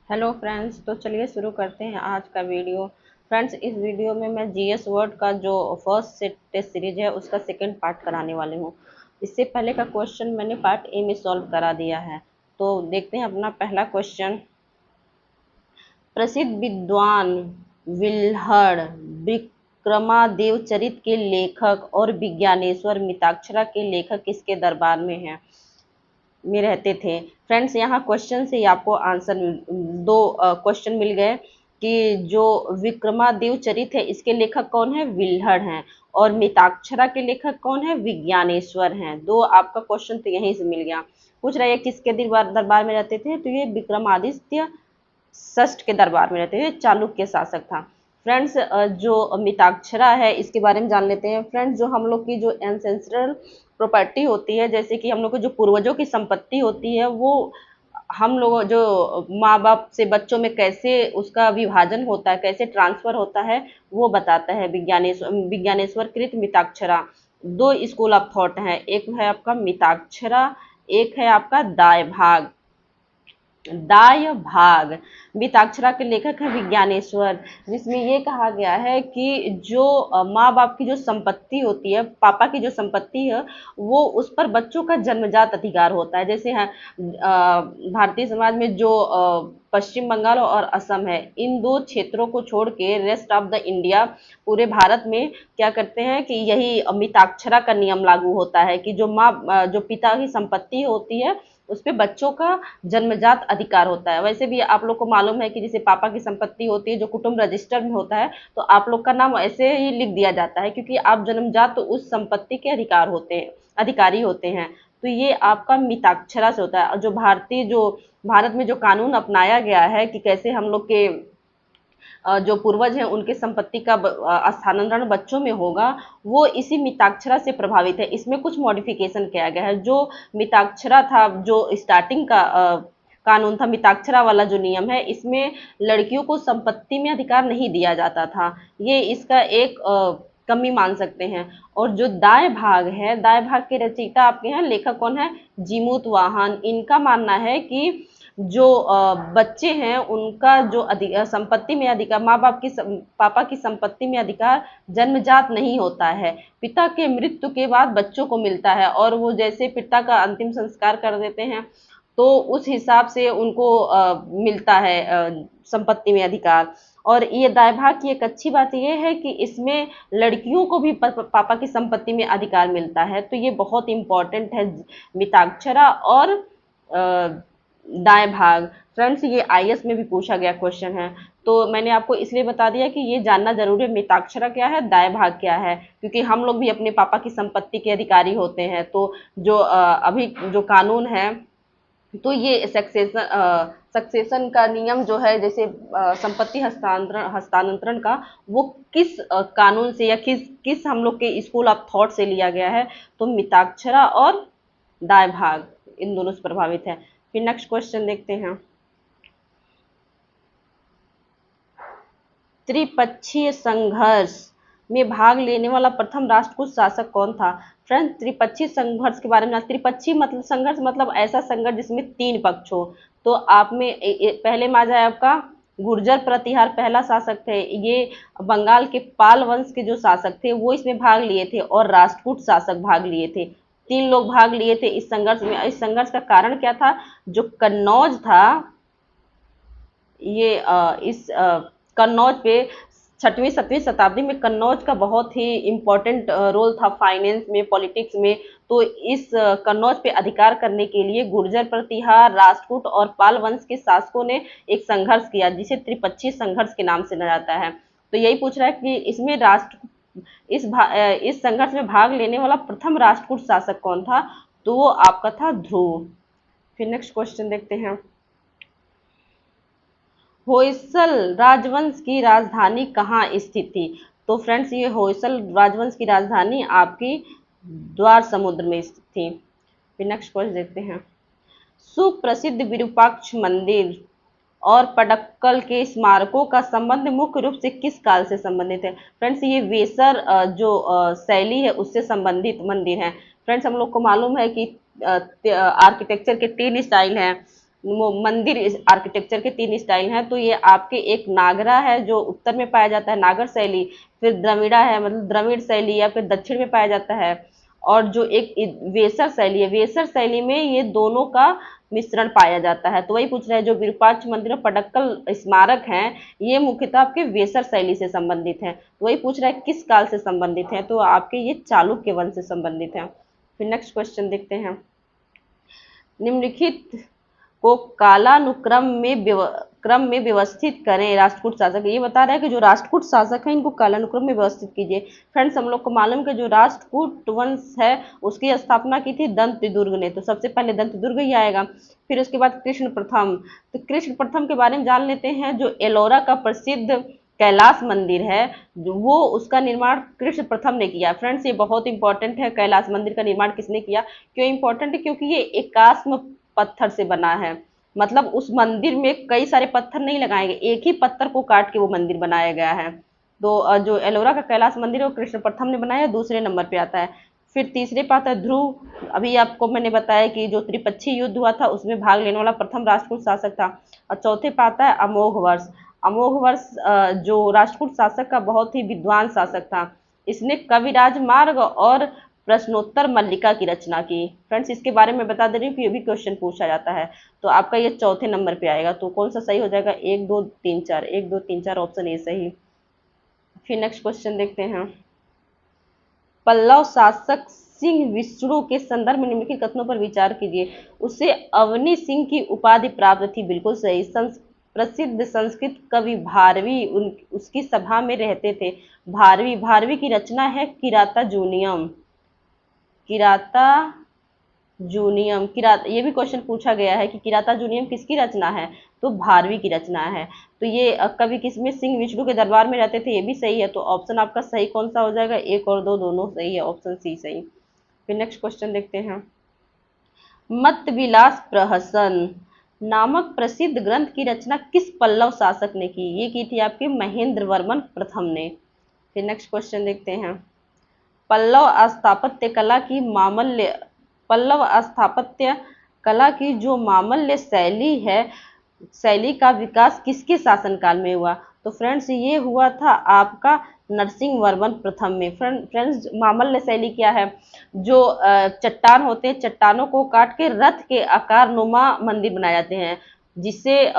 Hello friends, तो चलिए शुरू करते हैं आज का वीडियो। फ्रेंड्स, इस वीडियो में मैं जीएस वर्ड का जो फर्स्ट टेस्ट सीरीज है उसका सेकंड पार्ट कराने वाली हूँ। इससे पहले का क्वेश्चन मैंने पार्ट ए में सॉल्व करा दिया है। तो देखते हैं अपना पहला क्वेश्चन। प्रसिद्ध विद्वान विल्हड़ विक्रमादेव चरित के लेखक और विज्ञानेश्वर मिताक्षरा के लेखक किसके दरबार में रहते थे। फ्रेंड्स, यहाँ क्वेश्चन से ही आपको आंसर दो क्वेश्चन मिल गए कि जो विक्रमादेव चरित है इसके लेखक कौन है, विल्हड़ हैं, और मिताक्षरा के लेखक कौन है, विज्ञानेश्वर हैं। दो आपका क्वेश्चन तो यहीं से मिल गया। पूछ रहा है किसके दरबार में रहते थे, तो ये विक्रमादित्य षष्ठ के दरबार में रहते थे, चालुक्य शासक था। फ्रेंड्स, जो मिताक्षरा है इसके बारे में जान लेते हैं। फ्रेंड्स, जो हम लोग की जो एंसेस्ट्रल प्रॉपर्टी होती है, जैसे कि हम लोग को जो पूर्वजों की संपत्ति होती है, वो हम लोग जो माँ बाप से बच्चों में कैसे उसका विभाजन होता है, कैसे ट्रांसफर होता है, वो बताता है विज्ञानेश्वर कृत मिताक्षरा। दो स्कूल ऑफ थॉट हैं, एक है आपका मिताक्षरा, एक है आपका दाय भाग। दाय भाग मिताक्षरा के लेखक है विज्ञानेश्वर, जिसमें ये कहा गया है कि जो माँ बाप की जो संपत्ति होती है, पापा की जो संपत्ति है, वो उस पर बच्चों का जन्मजात अधिकार होता है। जैसे है भारतीय समाज में जो पश्चिम बंगाल और असम है, इन दो क्षेत्रों को छोड़ के रेस्ट ऑफ द इंडिया, पूरे भारत में क्या करते हैं कि यही मिताक्षरा का नियम लागू होता है कि जो पिता की संपत्ति होती है उस पे बच्चों का जन्मजात अधिकार होता है। वैसे भी आप लोग को मालूम है कि जैसे पापा की संपत्ति होती है, जो कुटुंब रजिस्टर में होता है, तो आप लोग का नाम ऐसे ही लिख दिया जाता है क्योंकि आप जन्मजात तो उस संपत्ति के अधिकारी होते हैं। तो ये आपका मिताक्षरा से होता है। और जो भारत में जो कानून अपनाया गया है कि कैसे हम लोग के जो पूर्वज हैं उनके संपत्ति का स्थानांतरण बच्चों में होगा, वो इसी मिताक्षरा से प्रभावित है। इसमें कुछ मॉडिफिकेशन किया गया है। जो मिताक्षरा था, जो स्टार्टिंग का कानून था, मिताक्षरा वाला जो नियम है, इसमें लड़कियों को संपत्ति में अधिकार नहीं दिया जाता था। ये इसका एक कमी मान सकते हैं। और जो दाय भाग है, दाय भाग के रचयिता आपके हैं, लेखक कौन है, जीमूत वाहन। इनका मानना है कि जो बच्चे हैं उनका जो संपत्ति में अधिकार, पापा की संपत्ति में अधिकार जन्मजात नहीं होता है, पिता के मृत्यु के बाद बच्चों को मिलता है। और वो जैसे पिता का अंतिम संस्कार कर देते हैं तो उस हिसाब से उनको मिलता है संपत्ति में अधिकार। और ये दायभाग की एक अच्छी बात यह है कि इसमें लड़कियों को भी पापा की संपत्ति में अधिकार मिलता है। तो ये बहुत इंपॉर्टेंट है, मिताक्षरा और दाएं भाग। फ्रेंड्स, ये आईएएस में भी पूछा गया क्वेश्चन है, तो मैंने आपको इसलिए बता दिया कि ये जानना जरूरी है, मिताक्षरा क्या है, दाएं भाग क्या है, क्योंकि हम लोग भी अपने पापा की संपत्ति के अधिकारी होते हैं। तो जो अभी जो कानून है, तो ये सक्सेशन का नियम जो है, जैसे संपत्ति हस्तांतरण का, वो किस कानून से या किस किस हम लोग के स्कूल ऑफ थॉट से लिया गया है, तो मिताक्षरा और दाएं भाग इन दोनों से प्रभावित है। फिर नेक्स्ट क्वेश्चन देखते हैं। त्रिपक्षीय संघर्ष में भाग लेने वाला प्रथम राष्ट्रकूट शासक कौन था। फ्रेंड्स, त्रिपक्षीय संघर्ष के बारे में, त्रिपक्षीय मतलब संघर्ष मतलब ऐसा संघर्ष जिसमें तीन पक्ष हो। तो आप में पहले में आ जाए आपका गुर्जर प्रतिहार, पहला शासक थे। ये बंगाल के पाल वंश के जो शासक थे वो इसमें भाग लिए थे, और राष्ट्रकूट शासक भाग लिए थे। तीन लोग भाग लिए थे इस संघर्ष में। इस संघर्ष का कारण क्या था, जो कन्नौज था, ये इस कन्नौज पे 6वीं 7वीं शताब्दी में कन्नौज का बहुत ही इम्पोर्टेंट रोल था, फाइनेंस में, पॉलिटिक्स में। तो इस कन्नौज पे अधिकार करने के लिए गुर्जर प्रतिहार, राष्ट्रकूट और पाल वंश के शासकों ने एक संघर्ष किया, जिसे त्रिपक्षीय संघर्ष के नाम से जाना जाता है। तो यही पूछ रहा है कि इसमें इस संघर्ष में भाग लेने वाला प्रथम राष्ट्रकूट शासक कौन था, तो वो आपका था ध्रुव। फिर नेक्स्ट क्वेश्चन देखते हैं। होयसल राजवंश की राजधानी कहाँ स्थित थी। तो फ्रेंड्स, ये होयसल राजवंश की राजधानी आपकी द्वार समुद्र में स्थित थी। फिर नेक्स्ट क्वेश्चन देखते हैं। सुप्रसिद्ध विरूपाक्ष मंदिर और पडक्कल के स्मारकों का संबंध मुख्य रूप से किस काल से संबंधित है। फ्रेंड्स, ये वेसर जो शैली है उससे संबंधित मंदिर है। फ्रेंड्स, हम लोग को मालूम है कि आर्किटेक्चर के तीन स्टाइल हैं, वो मंदिर आर्किटेक्चर के 3 स्टाइल हैं। तो ये आपके एक नागरा है जो उत्तर में पाया जाता है, नागर शैली, फिर द्रविड़ा है मतलब द्रविड़ शैली, या फिर दक्षिण में पाया जाता है, और जो एक वेसर शैली है, वेसर शैली में ये दोनों का मिश्रण पाया जाता है। तो वही पूछ रहा है जो विरूपाक्ष मंदिर और पडक्कल स्मारक हैं ये मुख्यतः आपके वेसर शैली से संबंधित हैं। तो वही पूछ रहा है किस काल से संबंधित है, तो आपके ये चालुक्य वंश से संबंधित है। फिर नेक्स्ट क्वेश्चन देखते हैं, निम्नलिखित को क्रम में व्यवस्थित करें। राष्ट्रकूट शासक, ये बता रहा है कि जो राष्ट्रकूट शासक हैं इनको कालानुक्रम में व्यवस्थित कीजिए। फ्रेंड्स हम लोग को मालूम कि जो राष्ट्रकूट वंश है उसकी स्थापना की थी दंत दुर्ग ने, तो सबसे पहले दंत दुर्ग ही आएगा। फिर उसके बाद कृष्ण प्रथम, तो कृष्ण प्रथम के बारे में जान लेते हैं। जो एलोरा का प्रसिद्ध कैलाश मंदिर है वो उसका निर्माण कृष्ण प्रथम ने किया। फ्रेंड्स ये बहुत इंपॉर्टेंट है, कैलाश मंदिर का निर्माण किसने किया, क्यों इंपॉर्टेंट है, क्योंकि ये एकाश्म पत्थर से बना है। मतलब उस मंदिर में कई सारे पत्थर नहीं लगाए गए, एक ही पत्थर को काट के वो मंदिर बनाया गया है। तो जो एलोरा का कैलाश मंदिर है वो कृष्ण प्रथम ने बनाया, दूसरे नंबर पे आता है। फिर तीसरे पे आता है ध्रुव, अभी आपको मैंने बताया कि जो त्रिपक्षी युद्ध हुआ था उसमें भाग लेने वाला प्रथम राष्ट्रकूट शासक था। और चौथे पे आता है अमोघ वर्ष। अमोघ वर्ष जो राष्ट्रकूट शासक का बहुत ही विद्वान शासक था, इसने कविराज मार्ग और प्रश्नोत्तर मल्लिका की रचना की। फ्रेंड्स इसके बारे में बता दे रही हूँ कि ये भी क्वेश्चन पूछा जाता है। तो आपका ये चौथे नंबर पे आएगा, तो कौन सा सही हो जाएगा, 1 2 3 4, 1 2 3 4 ऑप्शन ए सही। फिर नेक्स्ट क्वेश्चन देखते हैं, पल्लव शासक सिंह विष्णु के संदर्भ में निम्नलिखित कथनों पर विचार कीजिए। उसे अवनी सिंह की उपाधि प्राप्त थी, बिल्कुल सही। प्रसिद्ध संस्कृत कवि भारवी उसकी सभा में रहते थे। भारवी, भारवी की रचना है किराता जूनियम, किराता जूनियम, किरात ये भी क्वेश्चन पूछा गया है कि किराता जूनियम किसकी रचना है, तो भारवी की रचना है। तो ये कवि किसमें, सिंह विष्णु के दरबार में रहते थे, ये भी सही है। तो ऑप्शन आपका सही कौन सा हो जाएगा, 1 और 2 दोनों सही है, ऑप्शन सी सही। फिर नेक्स्ट क्वेश्चन देखते हैं, मत विलास प्रहसन नामक प्रसिद्ध ग्रंथ की रचना किस पल्लव शासक ने की, ये की थी आपके महेंद्र वर्मन प्रथम ने। फिर नेक्स्ट क्वेश्चन देखते हैं, पल्लव स्थापत्य कला की मामल्य, पल्लव स्थापत्य कला की जो मामल्य शैली है, शैली का विकास किसके शासनकाल में हुआ, तो फ्रेंड्स ये हुआ था आपका नरसिंह वर्मन प्रथम में। फ्रेंड्स मामल्य शैली क्या है, जो चट्टान होते हैं, चट्टानों को काट के रथ के आकार नुमा मंदिर बनाए जाते हैं, जिसे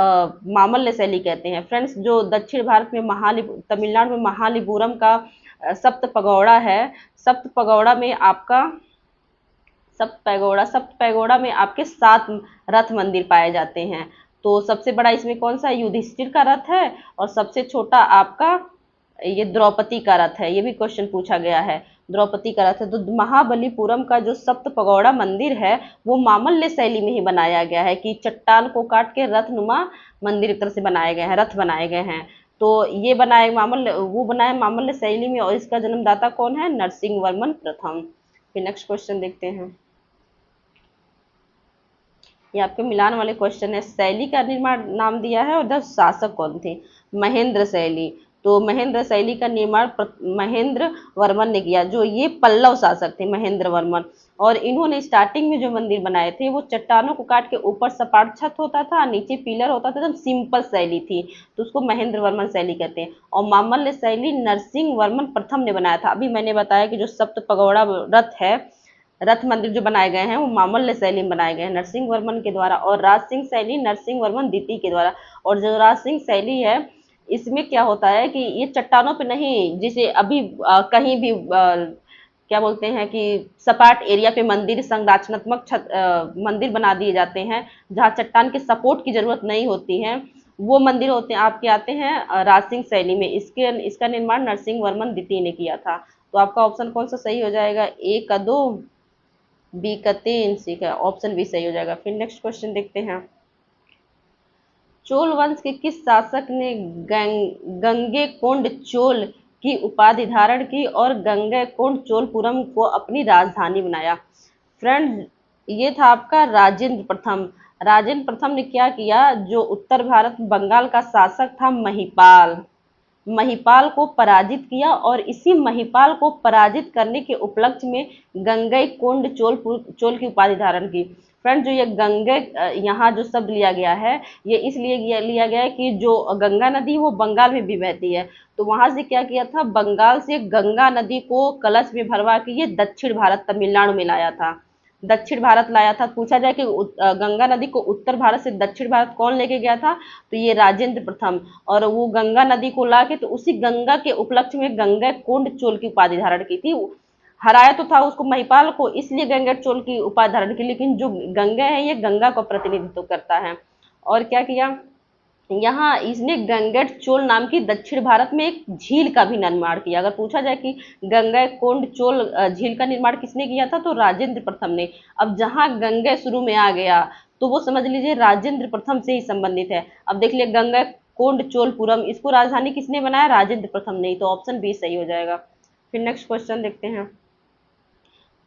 मामल्य शैली कहते हैं। फ्रेंड्स जो दक्षिण भारत में तमिलनाडु में महालिपुरम का सप्त पगौड़ा है, सप्त पगौड़ा में आपका सप्त पैगोड़ा में आपके 7 रथ मंदिर पाए जाते हैं। तो सबसे बड़ा इसमें कौन सा, युधिष्ठिर का रथ है, और सबसे छोटा आपका ये द्रौपदी का रथ है, ये भी क्वेश्चन पूछा गया है, द्रौपदी का रथ है। तो महाबलीपुरम का जो सप्त पगौड़ा मंदिर है वो मामल्य शैली में ही बनाया गया है, कि चट्टान को काट के रथनुमा मंदिर एक तरह से बनाए गए हैं, रथ बनाए गए हैं। तो ये बनाए मामल्य, वो बनाए मामल्य शैली में, और इसका जन्मदाता कौन है, नरसिंह वर्मन प्रथम। फिर नेक्स्ट क्वेश्चन देखते हैं, ये आपके मिलान वाले क्वेश्चन है। शैली का निर्माण नाम दिया है और इधर शासक कौन थे, महेंद्र शैली। तो महेंद्र शैली का निर्माण महेंद्र वर्मन ने किया, जो ये पल्लव शासक थे महेंद्र वर्मन। और इन्होंने स्टार्टिंग में जो मंदिर बनाए थे वो चट्टानों को काट के ऊपर सपाट छत होता था, नीचे पिलर होता था, एकदम सिंपल शैली थी, तो उसको महेंद्र वर्मन शैली कहते हैं। और मामल्य शैली नरसिंह वर्मन प्रथम ने बनाया था। अभी मैंने बताया कि जो सप्त पगौड़ा रथ है, रथ मंदिर जो बनाए गए हैं वो मामल्य शैली में बनाए गए हैं नरसिंह वर्मन के द्वारा, और राज सिंह शैली नरसिंह वर्मन द्वितीय के द्वारा। और जो राज सिंह शैली है इसमें क्या होता है कि ये चट्टानों पे नहीं, जिसे अभी कहीं भी क्या बोलते हैं कि सपाट एरिया पे मंदिर संरचनात्मक मंदिर बना दिए जाते हैं, जहाँ चट्टान के सपोर्ट की जरूरत नहीं होती है, वो मंदिर होते हैं आपके आते हैं राज सिंह शैली में। इसका निर्माण नरसिंह वर्मन द्वितीय ने किया था। तो आपका ऑप्शन कौन सा सही हो जाएगा, ए का 2, बी का 3, सी का ऑप्शन बी सही हो जाएगा। फिर नेक्स्ट क्वेश्चन देखते हैं, चोल वंश के किस शासक ने गंगेकोंड चोल की उपाधि धारण की और गंगेकोंड चोलपुरम को अपनी राजधानी बनाया। फ्रेंड्स ये था आपका राजेंद्र प्रथम। राजेंद्र प्रथम ने क्या किया, जो उत्तर भारत बंगाल का शासक था महिपाल, महिपाल को पराजित किया और इसी महिपाल को पराजित करने के उपलक्ष्य में गंगईकोंड चोल की उपाधि धारण की। फ्रेंड, जो ये गंगे यहाँ जो शब्द लिया गया है ये इसलिए लिया गया है कि जो गंगा नदी वो बंगाल में भी बहती है, तो वहां से क्या किया था, बंगाल से गंगा नदी को कलश में भरवा के ये दक्षिण भारत तमिलनाडु में लाया था, दक्षिण भारत लाया था। पूछा जाए कि गंगा नदी को उत्तर भारत से दक्षिण भारत कौन लेके गया था, तो ये राजेंद्र प्रथम, और वो गंगा नदी को ला के तो उसी गंगा के उपलक्ष्य में गंगईकोंड चोल की उपाधि धारण की थी। हराया तो था उसको महिपाल को, इसलिए गंगेकोंड की उपाधि धारण की, लेकिन जो गंगा है ये गंगा का प्रतिनिधित्व करता है। और क्या किया, यहाँ इसने गंगेकोंड नाम की दक्षिण भारत में एक झील का भी निर्माण किया। अगर पूछा जाए कि गंगेकोंड चोल झील का निर्माण किसने किया था, तो राजेंद्र प्रथम ने। अब जहाँ गंगे शुरू में आ गया तो वो समझ लीजिए राजेंद्र प्रथम से ही संबंधित है। अब देख लिया गंगेकोंड चोलपुरम, इसको राजधानी किसने बनाया, राजेंद्र प्रथम ने, तो ऑप्शन बी सही हो जाएगा। फिर नेक्स्ट क्वेश्चन देखते हैं।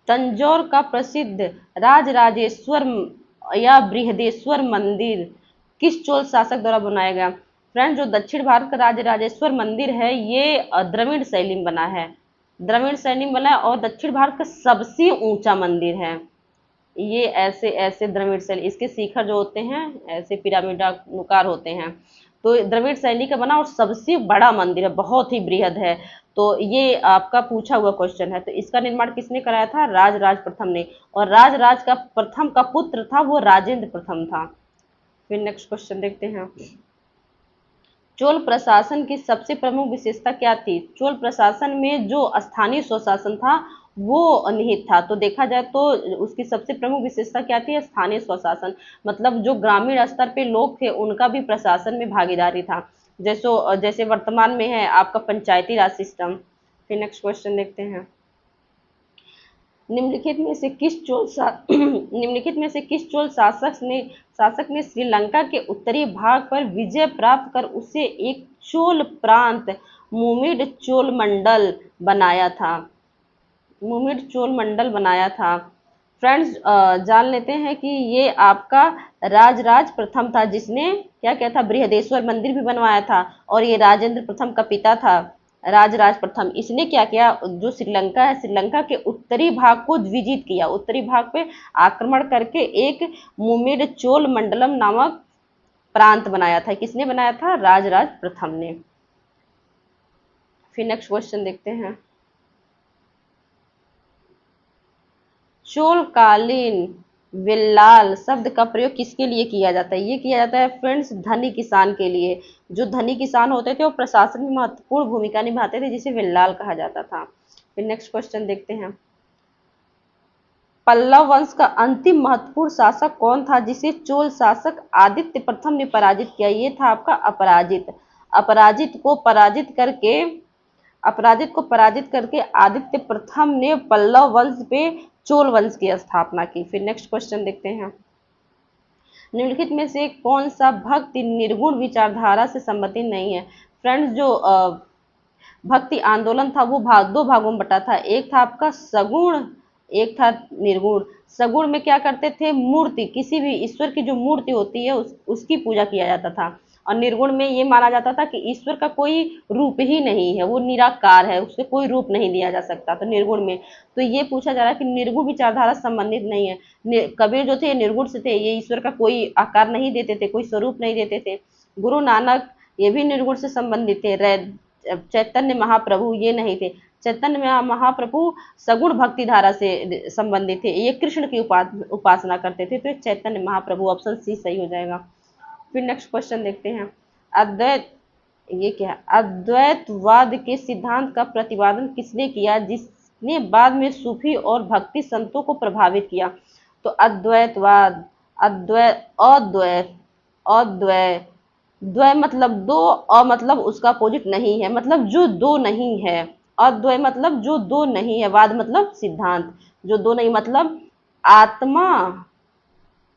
तंजौर का प्रसिद्ध राजराजेश्वर या बृहदेश्वर मंदिर किस चोल शासक द्वारा बनाया गया। फ्रेंड, जो दक्षिण भारत का राजराजेश्वर मंदिर है ये द्रविड़ शैली में बना है, द्रविड़ शैली में बना है और दक्षिण भारत का सबसे ऊंचा मंदिर है ये। ऐसे ऐसे द्रविड़ शैली, इसके शिखर जो होते हैं ऐसे पिरामिडानुकार होते हैं, तो द्रविड़ शैली का बना और सबसे बड़ा मंदिर है, बहुत ही बृहद है। तो ये आपका पूछा हुआ क्वेश्चन है। तो इसका निर्माण किसने कराया था, राजराज प्रथम ने, और राजराज का प्रथम का पुत्र था वो राजेंद्र प्रथम था। फिर नेक्स्ट क्वेश्चन देखते हैं। चोल प्रशासन की सबसे प्रमुख विशेषता क्या थी। चोल प्रशासन में जो स्थानीय स्वशासन था वो निहित था। तो देखा जाए तो उसकी सबसे प्रमुख विशेषता क्या थी, स्थानीय स्वशासन, मतलब जो ग्रामीण स्तर पे लोग थे उनका भी प्रशासन में भागीदारी था, जैसे वर्तमान में है आपका पंचायती राज सिस्टम। फिर नेक्स्ट क्वेश्चन देखते हैं। निम्नलिखित में से किस चोल शासक ने श्रीलंका के उत्तरी भाग पर विजय प्राप्त कर उसे एक चोल प्रांत मुमिड चोल मंडल बनाया था, मुमिड चोल मंडल बनाया था। फ्रेंड्स, जान लेते हैं कि ये आपका राजराज प्रथम था जिसने क्या किया था, बृहदेश्वर मंदिर भी बनवाया था, और ये राजेंद्र प्रथम का पिता था राजराज प्रथम। इसने क्या किया, जो श्रीलंका है श्रीलंका के उत्तरी भाग को विजित किया, उत्तरी भाग पे आक्रमण करके एक मुमिड चोल मंडलम नामक प्रांत बनाया था। किसने बनाया था, राजराज प्रथम ने। फिर नेक्स्ट क्वेश्चन देखते हैं। चोलकालीन विल्लाल शब्द का प्रयोग किसके लिए किया जाता है, ये किया जाता है फ्रेंड्स धनी किसान के लिए। जो धनी किसान होते थे वो प्रशासन में महत्वपूर्ण भूमिका निभाते थे, जिसे विल्लाल कहा जाता था। फिर नेक्स्ट क्वेश्चन देखते हैं। पल्लव वंश का अंतिम महत्वपूर्ण शासक कौन था जिसे चोल शासक आदित्य प्रथम ने पराजित किया, ये था आपका अपराजित। अपराजित को पराजित करके आदित्य प्रथम ने पल्लव वंश पे चोल वंश की स्थापना की। फिर नेक्स्ट क्वेश्चन देखते हैं। निम्नलिखित में से कौन सा भक्ति निर्गुण विचारधारा से संबंधित नहीं है। फ्रेंड्स, जो भक्ति आंदोलन था वो दो भागों में बटा था, एक था आपका सगुण, एक था निर्गुण। सगुण में क्या करते थे, मूर्ति, किसी भी ईश्वर की जो मूर्ति होती है उसकी पूजा किया जाता था, और निर्गुण में ये माना जाता था कि ईश्वर का कोई रूप ही नहीं है, वो निराकार है, उससे कोई रूप नहीं दिया जा सकता। तो निर्गुण में तो ये पूछा जा रहा है कि निर्गुण विचारधारा संबंधित नहीं है। कबीर जो थे निर्गुण से थे, ये ईश्वर का कोई आकार नहीं देते थे, कोई स्वरूप नहीं देते थे। गुरु नानक ये भी निर्गुण से संबंधित थे। चैतन्य महाप्रभु ये नहीं थे, चैतन्य महाप्रभु सगुण भक्ति धारा से संबंधित थे, ये कृष्ण की उपासना करते थे। तो चैतन्य महाप्रभु, ऑप्शन सी सही हो जाएगा। फिर नेक्स्ट क्वेश्चन देखते हैं। अद्वैत, ये क्या है, अद्वैतवाद के सिद्धांत का प्रतिपादन किसने किया जिसने बाद में सूफी और भक्ति संतों को प्रभावित किया। तो अद्वैतवाद, अद्वैत द्वय मतलब दो, और मतलब उसका अपोजिट नहीं है, मतलब जो दो नहीं है। अद्वय मतलब जो दो नहीं है, वाद मतलब सिद्धांत, जो दो नहीं मतलब आत्मा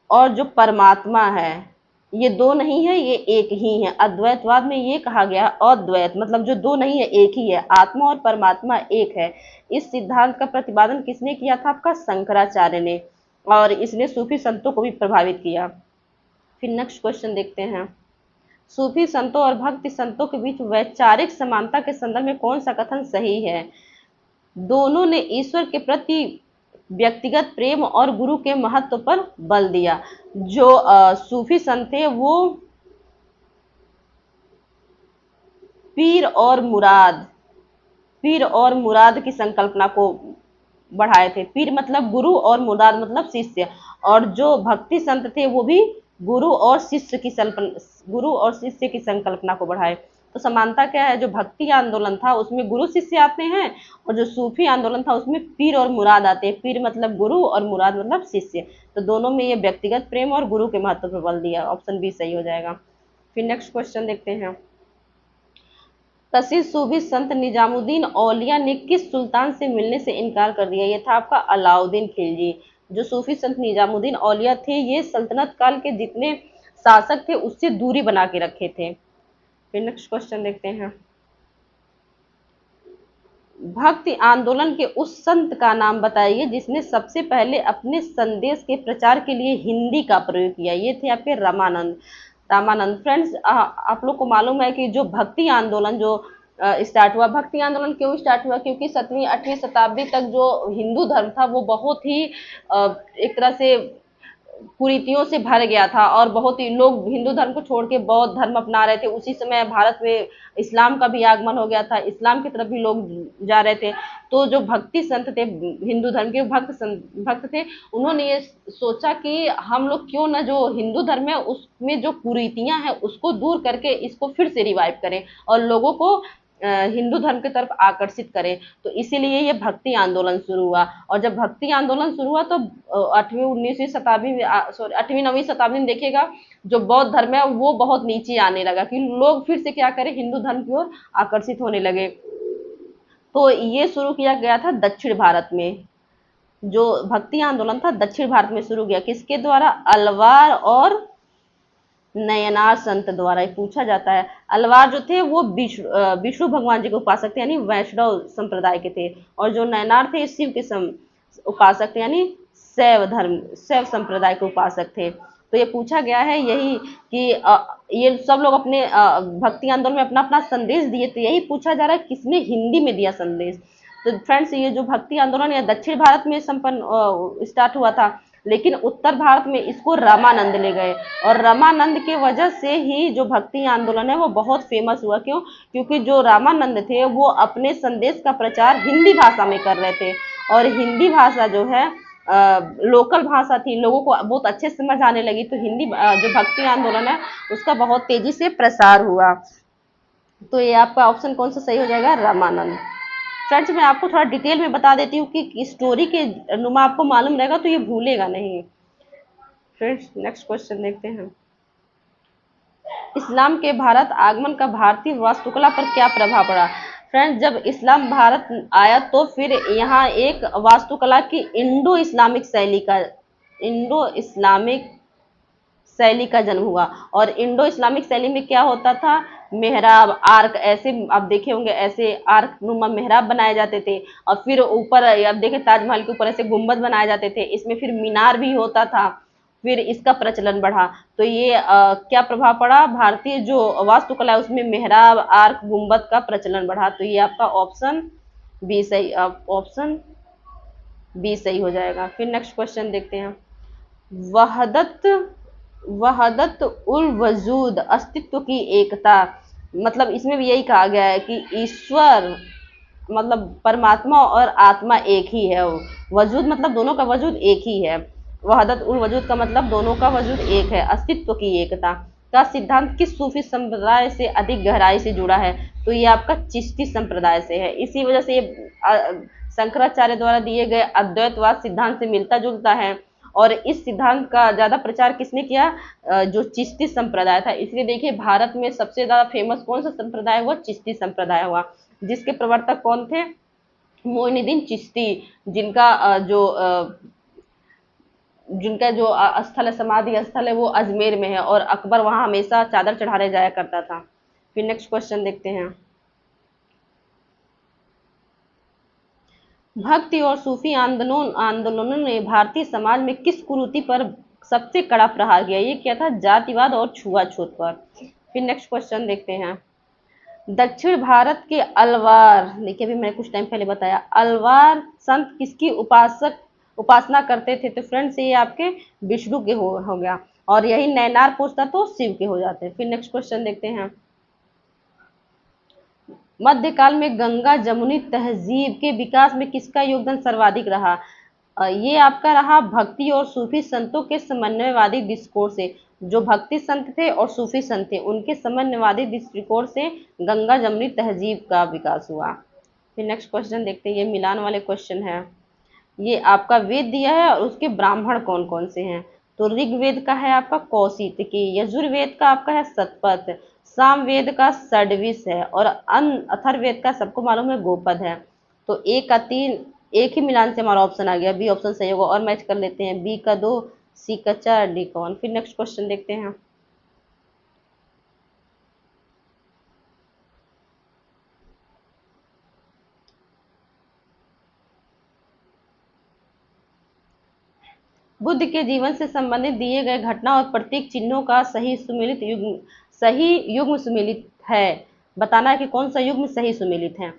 और जो परमात्मा है ये दो नहीं है, ये एक ही है। अद्वैतवाद में ये कहा गया अद्वैत मतलब जो दो नहीं है, एक ही है, आत्मा और परमात्मा एक है। इस सिद्धांत का प्रतिपादन किसने किया था, आपका शंकराचार्य ने, और इसने सूफी संतों को भी प्रभावित किया। फिर नेक्स्ट क्वेश्चन देखते हैं। सूफी संतों और भक्ति संतों के बीच वैचारिक समानता के संदर्भ में कौन सा कथन सही है? दोनों ने ईश्वर के प्रति व्यक्तिगत प्रेम और गुरु के महत्व पर बल दिया। जो सूफी संत थे वो पीर और मुराद पीर और मुराद की संकल्पना को बढ़ाए थे। पीर मतलब गुरु और मुराद मतलब शिष्य। और जो भक्ति संत थे वो भी गुरु और शिष्य की संकल्पना को बढ़ाए। तो समानता क्या है? जो भक्ति आंदोलन था उसमें गुरु शिष्य आते हैं, और जो सूफी आंदोलन था उसमें पीर और मुराद आते हैं। पीर मतलब गुरु और मुराद मतलब शिष्य। तो दोनों में ये व्यक्तिगत प्रेम और गुरु के महत्व पर बल दिया। ऑप्शन बी सही हो जाएगा। फिर नेक्स्ट क्वेश्चन देखते हैं। प्रसिद्ध सूफी संत निजामुद्दीन औलिया ने किस सुल्तान से मिलने से इनकार कर दिया? ये था आपका अलाउद्दीन खिलजी। जो सूफी संत निजामुद्दीन औलिया थे ये सल्तनत काल के जितने शासक थे उससे दूरी बना के रखे थे। फिर नेक्स्ट क्वेश्चन देखते हैं। भक्ति आंदोलन के उस संत का नाम बताइए जिसने सबसे पहले अपने संदेश के प्रचार के लिए हिंदी का प्रयोग किया। ये थे आपके रामानंद। फ्रेंड्स, आप लोग को मालूम है कि जो भक्ति आंदोलन जो स्टार्ट हुआ, भक्ति आंदोलन क्यों स्टार्ट हुआ? क्योंकि 7वीं 8वीं शताब्दी तक जो हिंदू धर्म था वो बहुत ही एक तरह से कुरीतियों से भर गया था, और बहुत ही लोग हिंदू धर्म को छोड़ के बौद्ध धर्म अपना रहे थे। उसी समय भारत में इस्लाम का भी आगमन हो गया था, इस्लाम की तरफ भी लोग जा रहे थे। तो जो भक्ति संत थे, हिंदू धर्म के भक्त थे, उन्होंने ये सोचा कि हम लोग क्यों ना जो हिंदू धर्म है उसमें जो कुरीतियां हैं उसको दूर करके इसको फिर से रिवाइव करें और लोगों को हिंदू धर्म की तरफ आकर्षित करे। तो इसीलिए ये भक्ति आंदोलन शुरू हुआ। और जब भक्ति आंदोलन शुरू हुआ तो 8वीं 9वीं शताब्दी में देखिएगा जो बौद्ध धर्म है वो बहुत नीचे आने लगा कि लोग फिर से क्या करें, हिंदू धर्म की ओर आकर्षित होने लगे। तो ये शुरू किया गया था दक्षिण भारत में। जो भक्ति आंदोलन था दक्षिण भारत में शुरू किया, किसके द्वारा? अलवार और नयनार संत द्वारा। ये पूछा जाता है। अलवार जो थे वो विष्णु भगवान जी के उपासक थे, यानी वैष्णव संप्रदाय के थे। और जो नयनार थे शिव के उपासक थे, यानी शैव संप्रदाय के उपासक थे। तो ये पूछा गया है यही कि ये सब लोग अपने भक्ति आंदोलन में अपना अपना संदेश दिए। तो यही पूछा जा रहा है किसने हिंदी में दिया संदेश। तो फ्रेंड्स, ये जो भक्ति आंदोलन या दक्षिण भारत में संपन्न स्टार्ट हुआ था, लेकिन उत्तर भारत में इसको रामानंद ले गए। और रामानंद के वजह से ही जो भक्ति आंदोलन है वो बहुत फेमस हुआ। क्यों? क्योंकि जो रामानंद थे वो अपने संदेश का प्रचार हिंदी भाषा में कर रहे थे, और हिंदी भाषा जो है लोकल भाषा थी, लोगों को बहुत अच्छे से समझ आने लगी। तो हिंदी जो भक्ति आंदोलन है उसका बहुत तेजी से प्रसार हुआ। तो ये आपका ऑप्शन कौन सा सही हो जाएगा? रामानंद। फ्रेंड्स, मैं आपको थोड़ा डिटेल में बता देती हूँ कि स्टोरी के नुमा आपको मालूम रहेगा तो ये भूलेगा नहीं। फ्रेंड्स, नेक्स्ट क्वेश्चन देखते हैं। इस्लाम के भारत आगमन का भारतीय वास्तुकला पर क्या प्रभाव पड़ा? फ्रेंड्स, जब इस्लाम भारत आया तो फिर यहाँ एक वास्तुकला की इंडो इस्लामिक शैली का जन्म हुआ। और इंडो इस्लामिक शैली में क्या होता था? मेहराब, आर्क, ऐसे आप देखे होंगे, ऐसे आर्क नुमा मेहराब बनाए जाते थे। और फिर ऊपर आप देखें ताजमहल के ऊपर ऐसे गुंबद बनाए जाते थे, इसमें फिर मीनार भी होता था। फिर इसका प्रचलन बढ़ा। तो ये क्या प्रभाव पड़ा? भारतीय जो वास्तुकला है उसमें मेहराब, आर्क, गुंबद का प्रचलन बढ़ा। तो ये आपका ऑप्शन बी सही हो जाएगा। फिर नेक्स्ट क्वेश्चन देखते हैं। वहदत उल वजूद, अस्तित्व की एकता। मतलब इसमें भी यही कहा गया है कि ईश्वर मतलब परमात्मा और आत्मा एक ही है। वजूद मतलब दोनों का वजूद एक ही है। वहदत उल वजूद का मतलब दोनों का वजूद एक है। अस्तित्व की एकता का सिद्धांत किस सूफी संप्रदाय से अधिक गहराई से जुड़ा है? तो ये आपका चिश्ती संप्रदाय से है। इसी वजह से ये शंकराचार्य द्वारा दिए गए अद्वैतवाद सिद्धांत से मिलता जुलता है। और इस सिद्धांत का ज्यादा प्रचार किसने किया? जो चिश्ती संप्रदाय था। इसलिए देखिए भारत में सबसे ज्यादा फेमस कौन सा संप्रदाय हुआ? चिश्ती संप्रदाय हुआ, जिसके प्रवर्तक कौन थे? मोइनुद्दीन चिश्ती, जिनका जो स्थल है, समाधि स्थल है, वो अजमेर में है, और अकबर वहां हमेशा चादर चढ़ाने जाया करता था। फिर नेक्स्ट क्वेश्चन देखते हैं। भक्ति और सूफी आंदोलनों ने भारतीय समाज में किस कुरीति पर सबसे कड़ा प्रहार किया? ये क्या था? जातिवाद और छुआछूत पर। फिर नेक्स्ट क्वेश्चन देखते हैं। दक्षिण भारत के अलवार, देखिए अभी मैंने कुछ टाइम पहले बताया, अलवार संत किसकी उपासना करते थे? तो फ्रेंड्स ये आपके विष्णु के हो गया, और यही नैनार पूछता तो शिव के हो जाते हैं। फिर नेक्स्ट क्वेश्चन देखते हैं। मध्यकाल में गंगा जमुनी तहजीब के विकास में किसका योगदान सर्वाधिक रहा? ये आपका रहा भक्ति और सूफी संतों के समन्वयवादी दृष्टिकोण से। जो भक्ति संत थे और सूफी संत थे उनके समन्वयवादी दृष्टिकोण से गंगा जमुनी तहजीब का विकास हुआ। फिर नेक्स्ट क्वेश्चन देखते हैं, ये मिलान वाले क्वेश्चन है। ये आपका वेद दिया है और उसके ब्राह्मण कौन कौन से हैं? तो ऋग्वेद का है आपका कौशितकी, यजुर्वेद का आपका है शतपथ, सामवेद का षड्विश है, और अथर्ववेद का सबको मालूम है गोपद है। तो ए का 3, एक ही मिलान से हमारा ऑप्शन आ गया, बी ऑप्शन सही होगा। और मैच कर लेते हैं, बी का 2, सी का 4, डी का 1। फिर नेक्स्ट क्वेश्चन देखते हैं। बुद्ध के जीवन से संबंधित दिए गए घटना और प्रतीक चिन्हों का सही युग्म सुमेलित है। बताना है कि कौन सा युग्म सही सुमेलित है।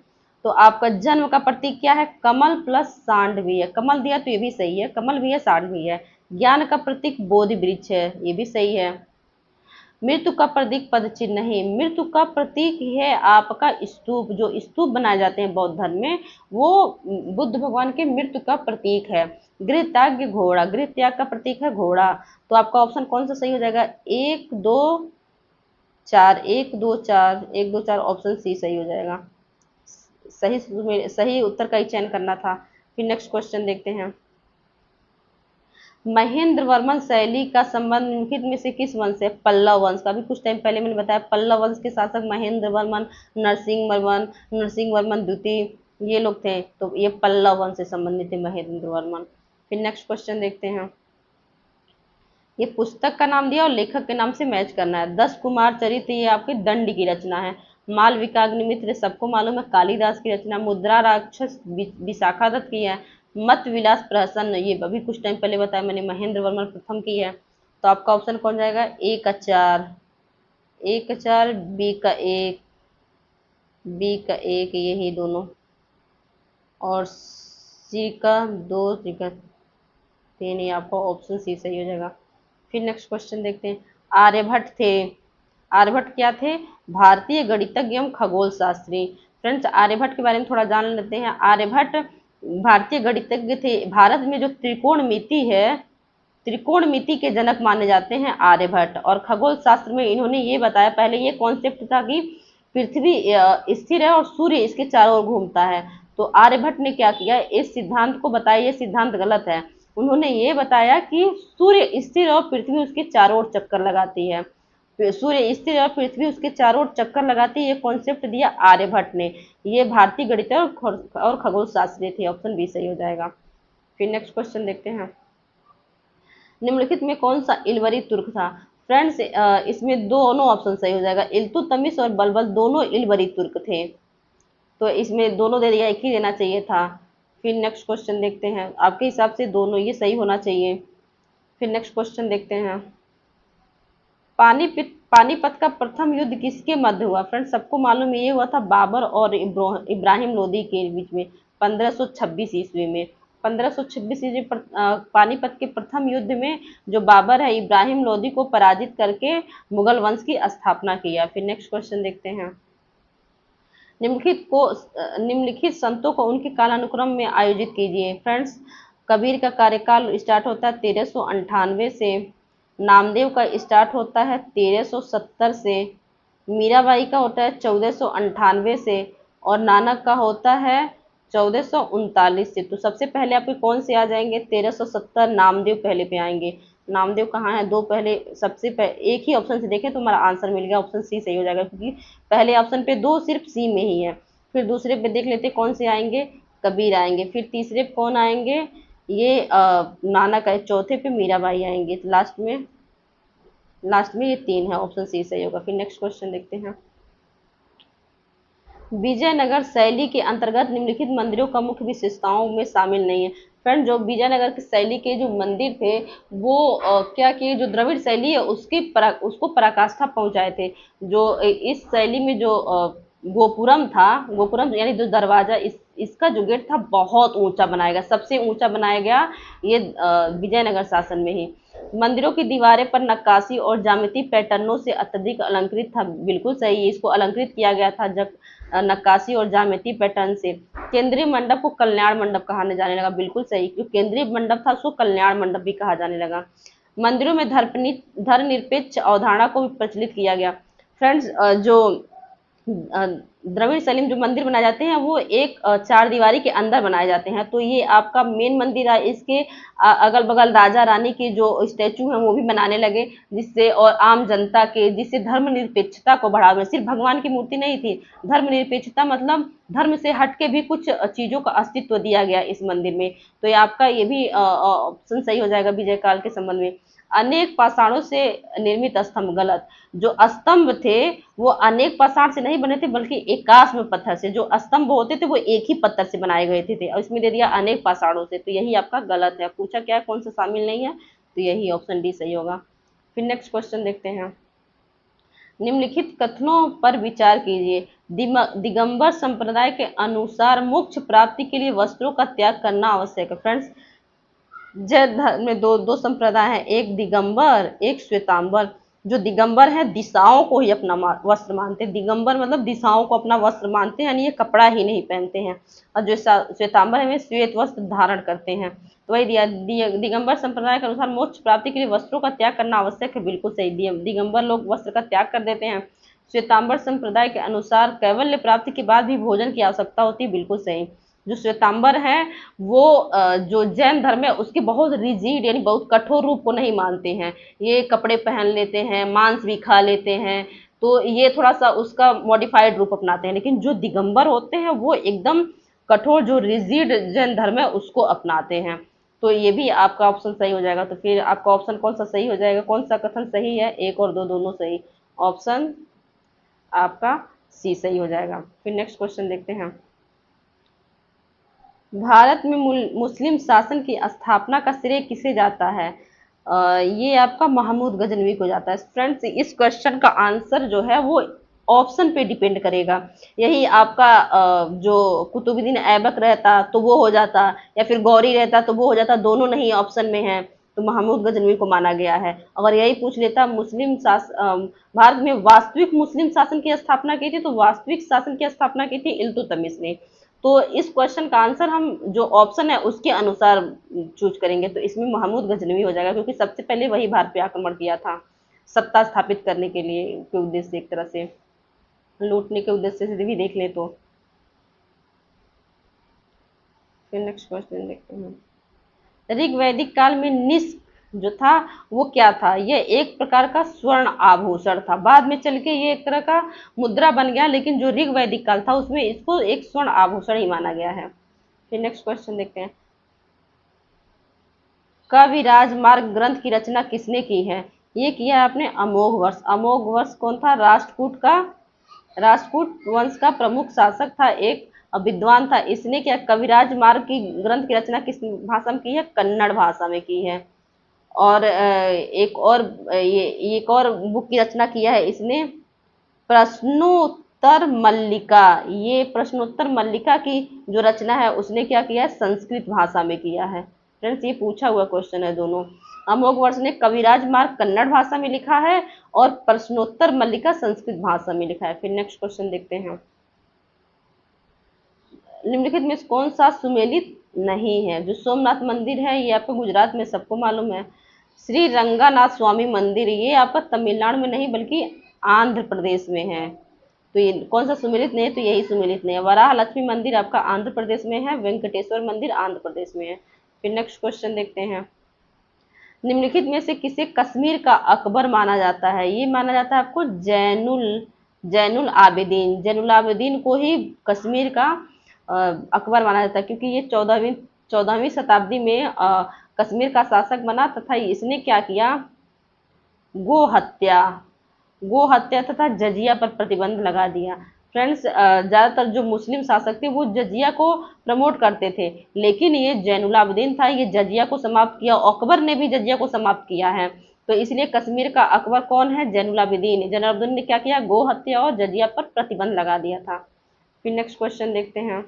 तो आपका जन्म का प्रतीक क्या है? कमल प्लस सांड भी है, कमल दिया तो ये भी सही है, कमल भी है सांड भी है। ज्ञान का प्रतीक बोधि वृक्ष है, ये भी सही है। मृत्यु का प्रतीक पद चिन्ह नहीं, मृत्यु का प्रतीक है आपका स्तूप, जो स्तूप बनाए जाते हैं बौद्ध धर्म में, वो बुद्ध भगवान के मृत्यु का प्रतीक है। गृह त्याग घोड़ा, गृह त्याग का प्रतीक है घोड़ा। तो आपका ऑप्शन कौन सा सही हो जाएगा? 1 2 4, 1 2 4, 1 2 4, ऑप्शन सी सही हो जाएगा। सही उत्तर का ही चयन करना था। फिर नेक्स्ट क्वेश्चन देखते हैं। महेंद्र वर्मन शैली का संबंध निम्नलिखित में से किस वंश से? पल्लव वंश का। भी कुछ टाइम पहले मैंने बताया, पल्लव वंश के शासक महेंद्र वर्मन, नरसिंह वर्मन द्वितीय, ये लोग थे। तो ये पल्लव वंश से संबंधित थे महेंद्र वर्मन। फिर नेक्स्ट क्वेश्चन देखते हैं। ये पुस्तक का नाम दिया और लेखक के नाम से मैच करना है। 10 कुमार चरित्र ये आपके दंड की रचना है। मालविकाग्निमित्र सबको मालूम है कालिदास की रचना। मुद्रा राक्षस विशाखा दत्त की है। मत विलास प्रहसन, ये अभी कुछ टाइम पहले बताया मैंने, महेंद्र वर्मन प्रथम की है। तो आपका ऑप्शन कौन जाएगा? ए का 4, ए का 4, बी का 1, बी का 1, यही दोनों, और सी का 2, सी का 3, ये आपका ऑप्शन सी सही हो जाएगा। फिर नेक्स्ट क्वेश्चन देखते हैं। आर्यभट्ट थे, आर्यभट्ट क्या थे? भारतीय गणितज्ञ एवं खगोल शास्त्री। फ्रेंड्स आर्यभट्ट के बारे में थोड़ा जान लेते हैं। आर्यभट्ट भारतीय गणितज्ञ थे। भारत में जो त्रिकोणमिति है, त्रिकोणमिति के जनक माने जाते हैं आर्यभट्ट। और खगोल शास्त्र में इन्होंने ये बताया, पहले ये कॉन्सेप्ट था कि पृथ्वी स्थिर है और सूर्य इसके चारों ओर घूमता है। तो आर्यभट्ट ने क्या किया, इस सिद्धांत को बताया ये सिद्धांत गलत है। उन्होंने ये बताया कि सूर्य स्थिर और पृथ्वी उसके चारों ओर चक्कर लगाती है, सूर्य स्थिर और पृथ्वी उसके चारों ओर चक्कर लगाती है। ये कॉन्सेप्ट दिया आर्यभट्ट ने। ये भारतीय गणित और खगोल शास्त्री थे। ऑप्शन बी सही हो जाएगा। फिर नेक्स्ट क्वेश्चन देखते हैं। निम्नलिखित में कौन सा इलवरी तुर्क था? फ्रेंड्स इसमें दोनों ऑप्शन सही हो जाएगा। इल्तुतमिश और बलबल दोनों इलवरी तुर्क थे। तो इसमें दोनों दे दिया, एक ही देना चाहिए था। फिर नेक्स्ट क्वेश्चन देखते हैं। आपके हिसाब से दोनों ये सही होना चाहिए। फिर नेक्स्ट क्वेश्चन देखते हैं। पानीपत का प्रथम युद्ध किसके मध्य हुआ? फ्रेंड्स सबको मालूम ये हुआ था बाबर और इब्राहिम लोदी के बीच में 1526 ईस्वी में। 1526 ईस्वी पानीपत के प्रथम युद्ध में जो बाबर है इब्राहिम लोदी को पराजित करके मुगल वंश की स्थापना किया। फिर नेक्स्ट क्वेश्चन देखते हैं। निम्नलिखित संतों को उनके कालानुक्रम में आयोजित कीजिए। फ्रेंड्स कबीर का कार्यकाल स्टार्ट होता है 1398 से, नामदेव का स्टार्ट होता है 1370 से, मीराबाई का होता है 1498 से, और नानक का होता है 1439 से। तो सबसे पहले आपके कौन से आ जाएंगे? 1370 नामदेव पहले पे आएंगे। नामदेव कहाँ है? दो पहले, एक ही ऑप्शन से देखें तो हमारा आंसर मिल गया, ऑप्शन सी सही हो जाएगा, क्योंकि पहले ऑप्शन पे दो सिर्फ सी में ही है। फिर दूसरे पे देख लेते कौन से आएंगे, कबीर आएंगे। फिर तीसरे पे कौन आएंगे? ये नानक है। चौथे पे मीराबाई आएंगे। तो लास्ट में ये 3 है, ऑप्शन सी सही होगा। फिर नेक्स्ट क्वेश्चन देखते हैं। विजयनगर शैली के अंतर्गत निम्नलिखित मंदिरों का मुख्य विशेषताओं में शामिल नहीं है। फ्रेंड, जो विजयनगर की शैली के जो मंदिर थे वो क्या किए, जो द्रविड़ शैली है उसको पराकाष्ठा पहुंचाए थे। जो इस शैली में जो गोपुरम था, गोपुरम यानी जो दरवाजा, इसका जो गेट था बहुत ऊंचा बनाया गया, सबसे ऊंचा बनाया गया ये विजयनगर शासन में ही। मंदिरों की दीवारें पर नक्काशी और ज्यामिति पैटर्नों से अत्यधिक अलंकृत था, बिल्कुल सही, इसको अलंकृत किया गया था जब नक्काशी और ज्यामिति पैटर्न से। केंद्रीय मंडप को कल्याण मंडप कहा जाने लगा, बिल्कुल सही, जो केंद्रीय मंडप था उसको कल्याण मंडप भी कहा जाने लगा। मंदिरों में धर्मनिरपेक्ष अवधारणा को भी प्रचलित किया गया। फ्रेंड्स, जो द्रविड़ शैली में जो मंदिर बनाए जाते हैं वो एक चार दीवारी के अंदर बनाए जाते हैं। तो ये आपका मेन मंदिर है, इसके अगल बगल राजा रानी के जो स्टैचू हैं वो भी बनाने लगे, जिससे और आम जनता के, जिससे धर्मनिरपेक्षता को बढ़ावा मिले। सिर्फ भगवान की मूर्ति नहीं थी, धर्मनिरपेक्षता मतलब धर्म से हट के भी कुछ चीजों का अस्तित्व दिया गया इस मंदिर में। तो ये आपका ये भी ऑप्शन सही हो जाएगा विजय काल के संबंध में। अनेक पाषाणों से निर्मित स्तंभ, गलत। जो स्तंभ थे वो अनेक पाषाण से नहीं बने थे बल्कि एकाश्म पत्थर से, जो स्तंभ होते थे वो एक ही पत्थर से बनाए गए थे और इसमें दे दिया अनेक पाषाणों से, तो यही आपका गलत है। पूछा क्या है, कौन सा शामिल नहीं है, तो यही ऑप्शन डी सही होगा। फिर नेक्स्ट क्वेश्चन देखते हैं। निम्नलिखित कथनों पर विचार कीजिए। दिगंबर संप्रदाय के अनुसार मोक्ष प्राप्ति के लिए वस्त्रों का त्याग करना आवश्यक है। फ्रेंड्स, जैन धर्म में दो दो संप्रदाय हैं, एक दिगंबर एक श्वेतांबर। जो दिगंबर है दिशाओं को ही अपना वस्त्र मानते हैं, दिगंबर मतलब दिशाओं को अपना वस्त्र मानते हैं, यानी ये कपड़ा ही नहीं पहनते हैं। और जो श्वेतांबर है वे श्वेत वस्त्र धारण करते हैं। तो वही दिया, दिगंबर संप्रदाय के अनुसार मोक्ष प्राप्ति के लिए वस्त्रों का त्याग करना आवश्यक है, बिल्कुल सही, दिगंबर लोग वस्त्र का त्याग कर देते हैं। श्वेतांबर संप्रदाय के अनुसार कैवल्य प्राप्ति के बाद भी भोजन की आवश्यकता होती है, बिल्कुल सही। जो श्वेतांबर है वो जो जैन धर्म है उसके बहुत रिजिड यानी बहुत कठोर रूप को नहीं मानते हैं, ये कपड़े पहन लेते हैं, मांस भी खा लेते हैं, तो ये थोड़ा सा उसका मॉडिफाइड रूप अपनाते हैं। लेकिन जो दिगंबर होते हैं वो एकदम कठोर, जो रिजिड जैन धर्म है उसको अपनाते हैं। तो ये भी आपका ऑप्शन सही हो जाएगा। तो फिर आपका ऑप्शन कौन सा सही हो जाएगा, कौन सा कथन सही है, एक और दो दोनों सही, ऑप्शन आपका सी सही हो जाएगा। फिर नेक्स्ट क्वेश्चन देखते हैं। भारत में मुस्लिम शासन की स्थापना का श्रेय किसे जाता है? ये आपका महमूद गजनवी को जाता है। फ्रेंड्स, इस क्वेश्चन का आंसर जो है वो ऑप्शन पे डिपेंड करेगा। यही आपका जो कुतुबुद्दीन ऐबक रहता तो वो हो जाता, या फिर गौरी रहता तो वो हो जाता, दोनों नहीं ऑप्शन में है, तो महमूद गजनवी को माना गया है। अगर यही पूछ लेता भारत में वास्तविक मुस्लिम शासन की स्थापना की थी, तो वास्तविक शासन की स्थापना की थी इल्तुतमिश ने। तो इस क्वेश्चन का आंसर हम जो ऑप्शन है उसके अनुसार चूज करेंगे, तो इसमें महमूद गजनवी हो जाएगा, क्योंकि सबसे पहले वही भारत पे आक्रमण किया था सत्ता स्थापित करने के लिए, के उद्देश्य से, एक तरह से लूटने के उद्देश्य से भी देख ले तो। फिर नेक्स्ट क्वेश्चन देखते हैं। ऋग वैदिक काल में निष्क जो था वो क्या था? ये एक प्रकार का स्वर्ण आभूषण था, बाद में चल के ये एक तरह का मुद्रा बन गया, लेकिन जो ऋग वैदिक काल था उसमें इसको एक स्वर्ण आभूषण ही माना गया है। फिर नेक्स्ट क्वेश्चन देखते हैं। कविराज मार्ग ग्रंथ की रचना किसने की है? ये किया आपने अमोघ वर्ष। अमोघ वर्ष कौन था? राष्ट्रकूट वंश का प्रमुख शासक था, एक विद्वान था, इसने क्या कविराज मार्ग की ग्रंथ की रचना किस भाषा में की है? कन्नड़ भाषा में की है। और एक और बुक की रचना किया है इसने, प्रश्नोत्तर मल्लिका। ये प्रश्नोत्तर मल्लिका की जो रचना है उसने क्या किया है? संस्कृत भाषा में किया है। फ्रेंड्स, ये पूछा हुआ क्वेश्चन है दोनों। अमोघ वर्ष ने कविराज मार्ग कन्नड़ भाषा में लिखा है और प्रश्नोत्तर मल्लिका संस्कृत भाषा में लिखा है। फिर नेक्स्ट क्वेश्चन देखते हैं। निम्नलिखित में कौन सा सुमेलित नहीं है? जो सोमनाथ मंदिर है ये आपको गुजरात में सबको मालूम है। श्री रंगानाथ स्वामी मंदिर ये आपका तमिलनाडु में नहीं बल्कि आंध्र प्रदेश में है। तो ये कौन सा सुमेलित नहीं है? तो यही सुमेलित नहीं है। वराह लक्ष्मी मंदिर आपका आंध्र प्रदेश में है, वेंकटेश्वर मंदिर आंध्र प्रदेश में है। फिर नेक्स्ट क्वेश्चन देखते हैं। निम्नलिखित में से किसे कश्मीर का अकबर माना जाता है? ये माना जाता है आपको जैनुल आबिदीन। जैनुल आबिदीन को ही कश्मीर का अकबर माना जाता है, क्योंकि ये 14वीं शताब्दी में कश्मीर का शासक बना तथा इसने क्या किया? गो हत्या तथा जजिया पर प्रतिबंध लगा दिया। फ्रेंड्स, ज़्यादातर जो मुस्लिम शासक थे वो जजिया को प्रमोट करते थे, लेकिन ये जैनुलाब्दीन था, ये जजिया को समाप्त किया। अकबर ने भी जजिया को समाप्त किया है, तो इसलिए कश्मीर का अकबर कौन है? जैनुलाब्दीन। जैनुलाब्दीन ने क्या किया? गो हत्या और जजिया पर प्रतिबंध लगा दिया था। फिर नेक्स्ट क्वेश्चन देखते हैं।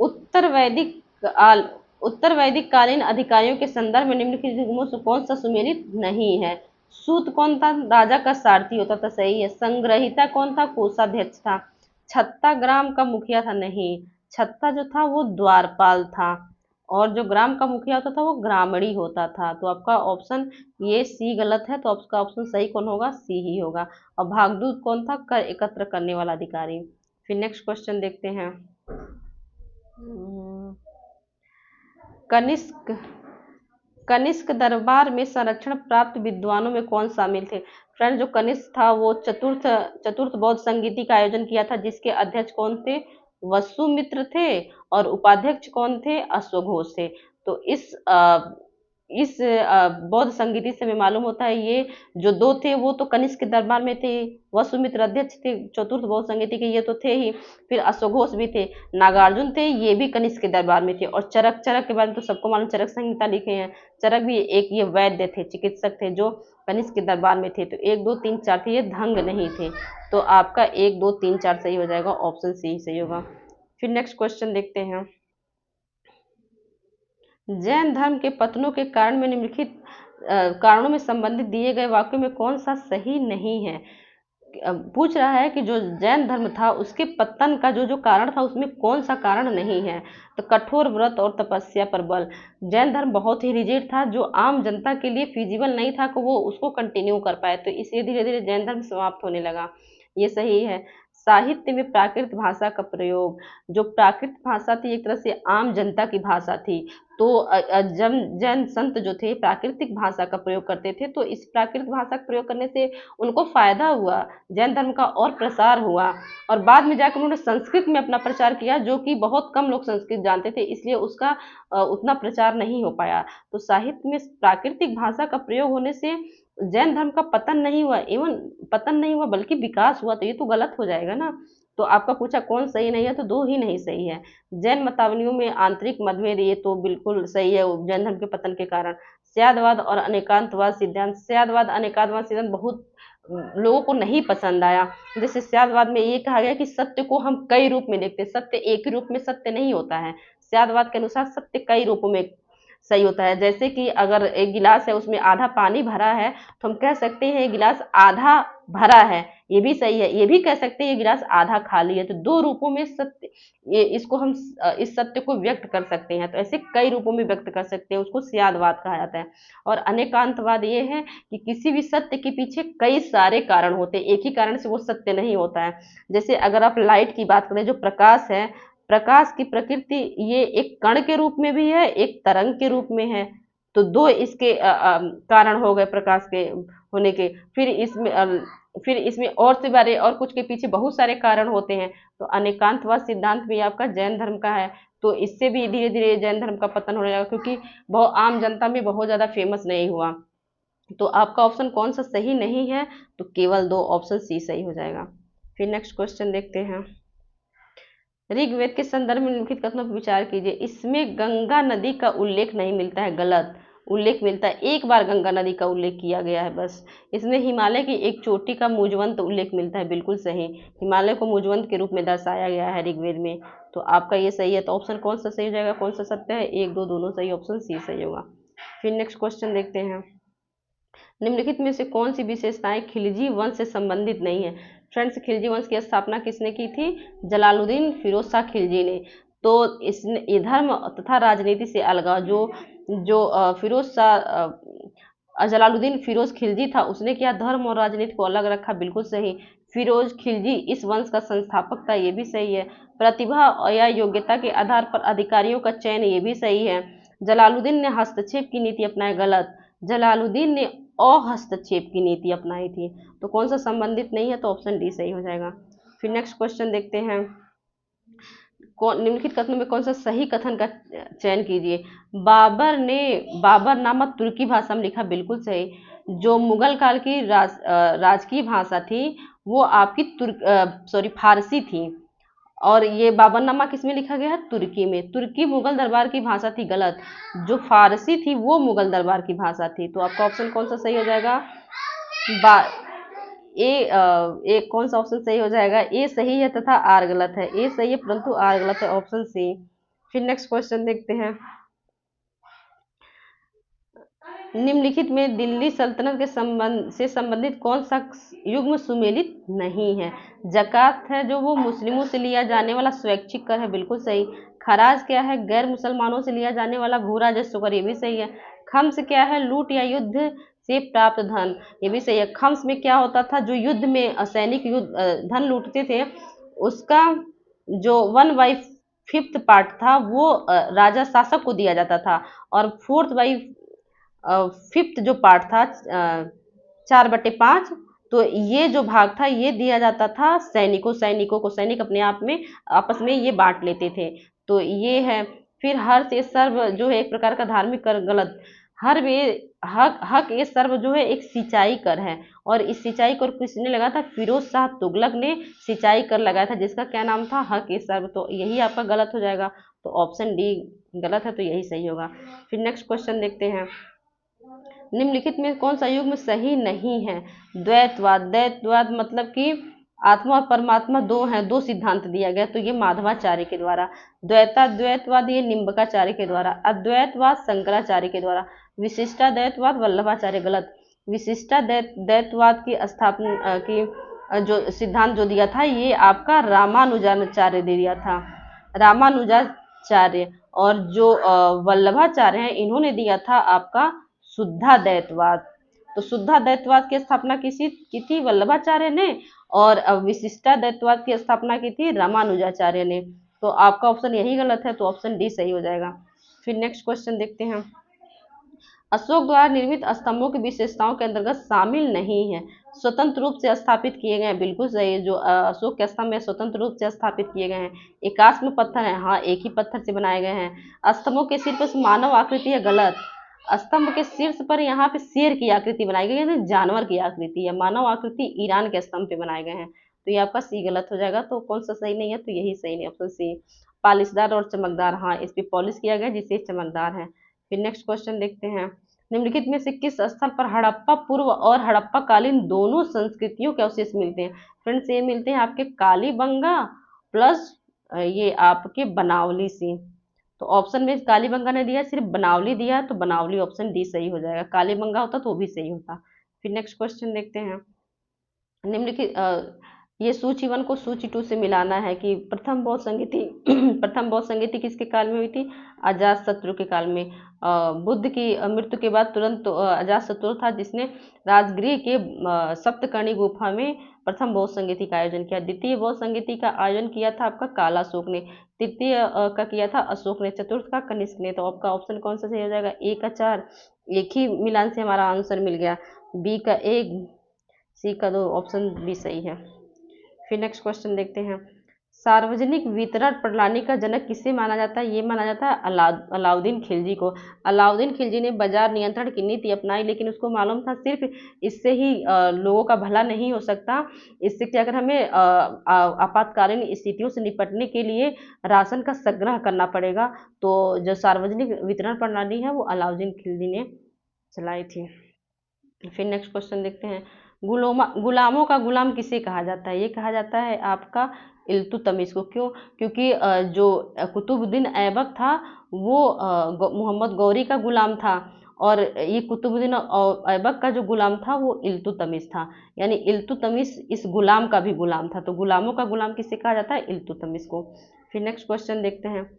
उत्तर वैदिक काल उत्तर वैदिक कालीन अधिकारियों के संदर्भ में निम्नलिखित हुक्मों से कौन सा सुमेलित नहीं है? सूत कौन था? राजा का सारथी होता था, सही है। संग्रहिता कौन था? कोषाध्यक्ष था। छत्ता ग्राम का मुखिया था, नहीं। छत्ता जो था वो द्वारपाल था, और जो ग्राम का मुखिया होता था वो ग्रामणी होता था। तो आपका ऑप्शन ये सी गलत है, तो आपका ऑप्शन सही कौन होगा? सी ही होगा। और भागदूत कौन था? कर एकत्र करने वाला अधिकारी। फिर नेक्स्ट क्वेश्चन देखते हैं। कनिष्क कनिष्क दरबार में संरक्षण प्राप्त विद्वानों में कौन शामिल थे? फ्रेंड, जो कनिष्क था वो चतुर्थ चतुर्थ बौद्ध संगीति का आयोजन किया था, जिसके अध्यक्ष कौन थे? वसुमित्र थे, और उपाध्यक्ष कौन थे? अश्वघोष थे। तो इस बौद्ध संगीति से हमें मालूम होता है ये जो दो थे वो तो कनिष्क के दरबार में थे, वसुमित्र अध्यक्ष थे चतुर्थ बौद्ध संगीति के, ये तो थे ही। फिर अश्वघोष भी थे, नागार्जुन थे, ये भी कनिष्क के दरबार में थे। और चरक चरक के बारे में तो सबको मालूम, चरक संहिता लिखे हैं। चरक भी एक ये वैद्य थे, चिकित्सक थे, जो कनिष्क के दरबार में थे। तो 1 2 3 4 थे, ये धंग नहीं थे। तो आपका 1 2 3 4 सही हो जाएगा, ऑप्शन सी सही होगा। फिर नेक्स्ट क्वेश्चन देखते हैं। जैन धर्म के पतनों के कारण में निम्नलिखित कारणों में संबंधित दिए गए वाक्यों में कौन सा सही नहीं है? पूछ रहा है कि जो जैन धर्म था उसके पतन का जो जो कारण था उसमें कौन सा कारण नहीं है? तो कठोर व्रत और तपस्या पर बल। जैन धर्म बहुत ही रिजिड था, जो आम जनता के लिए फिजिबल नहीं था कि वो उसको कंटिन्यू कर पाए, तो इसलिए धीरे धीरे जैन धर्म समाप्त होने लगा, ये सही है। साहित्य में प्राकृत भाषा का प्रयोग। जो प्राकृत भाषा थी एक तरह से आम जनता की भाषा थी, तो जब जैन संत जो थे प्राकृतिक भाषा का प्रयोग करते थे, तो इस प्राकृतिक भाषा का प्रयोग करने से उनको फायदा हुआ, जैन धर्म का और प्रसार हुआ। और बाद में जाकर उन्होंने संस्कृत में अपना प्रचार किया, जो कि बहुत कम लोग संस्कृत जानते थे, इसलिए उसका उतना प्रचार नहीं हो पाया। तो साहित्य में प्राकृतिक भाषा का प्रयोग होने से जैन धर्म का पतन नहीं हुआ, एवं पतन नहीं हुआ बल्कि विकास हुआ, तो ये तो गलत हो जाएगा ना। तो आपका पूछा कौन सही नहीं है, तो 2 ही नहीं सही है। जैन मतावलियों में आंतरिक मतभेद, ये तो बिल्कुल सही है, जैन धर्म के पतन के कारण। स्यादवाद और अनेकांतवाद सिद्धांत। स्यादवाद अनेकांतवाद सिद्धांत बहुत लोगों को नहीं पसंद आया। जैसे स्यादवाद में ये कहा गया कि सत्य को हम कई रूप में देखते हैं, सत्य एक ही रूप में सत्य नहीं होता है। स्यादवाद के अनुसार सत्य कई रूपों में सही होता है। जैसे कि अगर एक गिलास है उसमें आधा पानी भरा है, तो हम कह सकते हैं ये गिलास आधा भरा है, ये भी सही है। ये भी कह सकते हैं ये गिलास आधा खाली है। तो 2 रूपों में सत्य, ये इसको हम इस सत्य को व्यक्त कर सकते हैं, तो ऐसे कई रूपों में व्यक्त कर सकते हैं, उसको स्यादवाद कहा जाता है। और अनेकांतवाद ये है कि किसी भी सत्य के पीछे कई सारे कारण होते हैं, एक ही कारण से वो सत्य नहीं होता है। जैसे अगर आप लाइट की बात करें, जो प्रकाश है, प्रकाश की प्रकृति ये एक कण के रूप में भी है, एक तरंग के रूप में है। तो 2 इसके कारण हो गए प्रकाश के होने के। फिर इसमें और से बारे और कुछ के पीछे बहुत सारे कारण होते हैं। तो अनेकांतवाद सिद्धांत भी आपका जैन धर्म का है, तो इससे भी धीरे धीरे जैन धर्म का पतन होने लगा, क्योंकि बहुत आम जनता में बहुत ज्यादा फेमस नहीं हुआ। तो आपका ऑप्शन कौन सा सही नहीं है? तो केवल 2, ऑप्शन सी सही हो जाएगा। फिर नेक्स्ट क्वेश्चन देखते हैं। ऋग्वेद के संदर्भ में निम्नलिखित कथनों पर विचार कीजिए। इसमें गंगा नदी का उल्लेख नहीं मिलता है, गलत। उल्लेख मिलता है, एक बार गंगा नदी का उल्लेख किया गया है बस। इसमें हिमालय की एक चोटी का मुजवंत उल्लेख मिलता है, बिल्कुल सही। हिमालय को मुजवंत के रूप में दर्शाया गया है ऋग्वेद में। तो आपका ये सही है। तो ऑप्शन कौन सा सही हो जाएगा, कौन सा सत्य है? 1 2 दोनों सही, ऑप्शन सी सही होगा। फिर नेक्स्ट क्वेश्चन देखते हैं। निम्नलिखित में से कौन सी विशेषताएं खिलजी वंश से संबंधित नहीं है? फ्रेंड्स, खिलजी वंश की स्थापना किसने की थी? जलालुद्दीन फिरोज शाह खिलजी ने। तो इसने ये धर्म तथा राजनीति से अलगाव, जो जो फिरोज शाह जलालुद्दीन फिरोज खिलजी था, उसने क्या धर्म और राजनीति को अलग रखा, बिल्कुल सही। फिरोज खिलजी इस वंश का संस्थापक था, ये भी सही है। प्रतिभा या योग्यता के आधार पर अधिकारियों का चयन, ये भी सही है। जलालुद्दीन ने हस्तक्षेप की नीति अपनाई, गलत। जलालुद्दीन ने अहस्तक्षेप की नीति अपनाई थी। तो कौन सा संबंधित नहीं है? तो ऑप्शन डी सही हो जाएगा। फिर नेक्स्ट क्वेश्चन देखते हैं। निम्नलिखित कथनों में कौन सा सही कथन का चयन कीजिए। बाबर नामक तुर्की भाषा में लिखा, बिल्कुल सही। जो मुगल काल की राजकीय भाषा थी वो आपकी फारसी थी। और ये बाबरनामा किसमें लिखा गया है? तुर्की में। तुर्की मुगल दरबार की भाषा थी, गलत। जो फारसी थी वो मुगल दरबार की भाषा थी। तो आपका ऑप्शन कौन सा सही हो जाएगा? बा ए कौन सा ऑप्शन सही हो जाएगा? ए सही है तथा आर गलत है। ए सही है परंतु आर गलत है, ऑप्शन सी। फिर नेक्स्ट क्वेश्चन देखते हैं। निम्नलिखित में दिल्ली सल्तनत के संबंधित कौन सा युग्म सुमेलित नहीं है? जकात है जो वो मुस्लिमों से लिया जाने वाला स्वैच्छिक कर है, बिल्कुल सही। खराज क्या है? गैर मुसलमानों से लिया जाने वाला भू राजस्व कर, ये भी सही है। खम्स क्या है? लूट या युद्ध से प्राप्त धन, ये भी सही है। खम्स में क्या होता था? जो युद्ध में सैनिक धन लूटते थे, उसका जो 1/5 पार्ट था वो राजा शासक को दिया जाता था, और 4/5 जो पार्ट था, 4/5, तो ये जो भाग था ये दिया जाता था सैनिकों को। सैनिक अपने आप में आपस में ये बांट लेते थे। तो ये है। फिर हर से सर्व जो है एक प्रकार का धार्मिक कर, गलत। हर वे हक ये सर्व जो है एक सिंचाई कर है, और इस सिंचाई कर किसने लगा था? फिरोज शाह तुगलक ने सिंचाई कर लगाया था, जिसका क्या नाम था? हक ये सर्व। तो यही आपका गलत हो जाएगा। तो ऑप्शन डी गलत है, तो यही सही होगा। फिर नेक्स्ट क्वेश्चन देखते हैं। निम्नलिखित में कौन सा युग्म सही नहीं है? द्वैतवाद। द्वैतवाद मतलब कि आत्मा और परमात्मा दो हैं, दो सिद्धांत दिया गया, तो ये माधवाचार्य के द्वारा। द्वैतवाद ये निम्बकाचार्य के द्वारा। अद्वैतवाद शंकराचार्य के द्वारा। विशिष्टाद्वैतवाद वल्लभाचार्य, गलत। विशिष्टाद्वैतवाद की स्थापना की जो सिद्धांत जो दिया था ये आपका रामानुजाचार्य ने दिया था, रामानुजाचार्य। और जो वल्लभाचार्य हैं इन्होंने दिया था आपका शुद्धाद्वैतवाद। तो शुद्धाद्वैतवाद की स्थापना की थी वल्लभाचार्य ने, और विशिष्टाद्वैतवाद की स्थापना की थी रामानुजाचार्य ने। तो आपका ऑप्शन यही गलत है, तो ऑप्शन डी सही हो जाएगा। फिर नेक्स्ट क्वेश्चन देखते हैं। अशोक द्वारा निर्मित स्तंभों की विशेषताओं के अंतर्गत शामिल नहीं है। स्वतंत्र रूप से स्थापित किए गए हैं, बिल्कुल सही है। जो अशोक के स्तंभ में स्वतंत्र रूप से स्थापित किए गए हैं। एकाश्म पत्थर है, हाँ एक ही पत्थर से बनाए गए हैं। स्तंभों के सिर पर मानव आकृति है, गलत। स्तंभ के शीर्ष पर यहाँ पे शेर की आकृति बनाई गई है, जानवर की आकृति है। मानव आकृति ईरान के स्तंभ पे बनाए गए हैं। तो ये आपका सी गलत हो जाएगा। तो कौन सा सही नहीं है? तो यही सही नहीं, ऑप्शन सी। पालिशदार और चमकदार, हाँ इस पे पॉलिश किया गया जिससे चमकदार है। फिर नेक्स्ट क्वेश्चन देखते हैं। निम्नलिखित में से किस स्थल पर हड़प्पा पूर्व और हड़प्पा कालीन दोनों संस्कृतियों के अवशेष मिलते हैं? फ्रेंड्स ये मिलते हैं आपके कालीबंगा प्लस ये आपके बनावली से। तो ऑप्शन में कालीबंगा ने दिया, सिर्फ बनावली दिया, तो बनावली ऑप्शन डी सही हो जाएगा। कालीबंगा होता तो वो भी सही होता। फिर नेक्स्ट क्वेश्चन देखते हैं। निम्नलिखित ये सूची 1 को सूची 2 से मिलाना है कि प्रथम बौद्ध संगीति प्रथम बौद्ध संगीति किसके काल में हुई थी? अजातशत्रु के काल में। बुद्ध की मृत्यु के बाद तुरंत अजातशत्रु था जिसने राजगृह के सप्तकर्णी गुफा में प्रथम बौद्ध संगीति का आयोजन किया। द्वितीय बौद्ध संगीति का आयोजन किया था आपका कालाशोक ने। तृतीय का किया था अशोक ने। चतुर्थ का कनिष्क ने। तो आपका ऑप्शन कौन सा सही हो जाएगा? ए का 4, एक ही मिलान से हमारा आंसर मिल गया। बी का 1, सी का 2, ऑप्शन बी सही है। फिर नेक्स्ट क्वेश्चन देखते हैं। सार्वजनिक वितरण प्रणाली का जनक किसे माना जाता है? ये माना जाता है अलाउद्दीन खिलजी को। अलाउद्दीन खिलजी ने बाजार नियंत्रण की नीति अपनाई, लेकिन उसको मालूम था सिर्फ इससे ही लोगों का भला नहीं हो सकता। इससे क्या, अगर हमें आपातकालीन स्थितियों से निपटने के लिए राशन का संग्रह करना पड़ेगा, तो जो सार्वजनिक वितरण प्रणाली है वो अलाउद्दीन खिलजी ने चलाई थी। फिर नेक्स्ट क्वेश्चन देखते हैं। गुलामों का गुलाम किसे कहा जाता है? ये कहा जाता है आपका इल्तुतमिश को। क्यों? क्योंकि जो कुतुबुद्दीन ऐबक था वो मोहम्मद गौरी का गुलाम था, और ये कुतुबुद्दीन ऐबक का जो गुलाम था वो इल्तुतमिश था। यानी इल्तुतमिश इस गुलाम का भी गुलाम था। तो गुलामों का गुलाम किसे कहा जाता है? इल्तुतमिश को। फिर नेक्स्ट क्वेश्चन देखते हैं।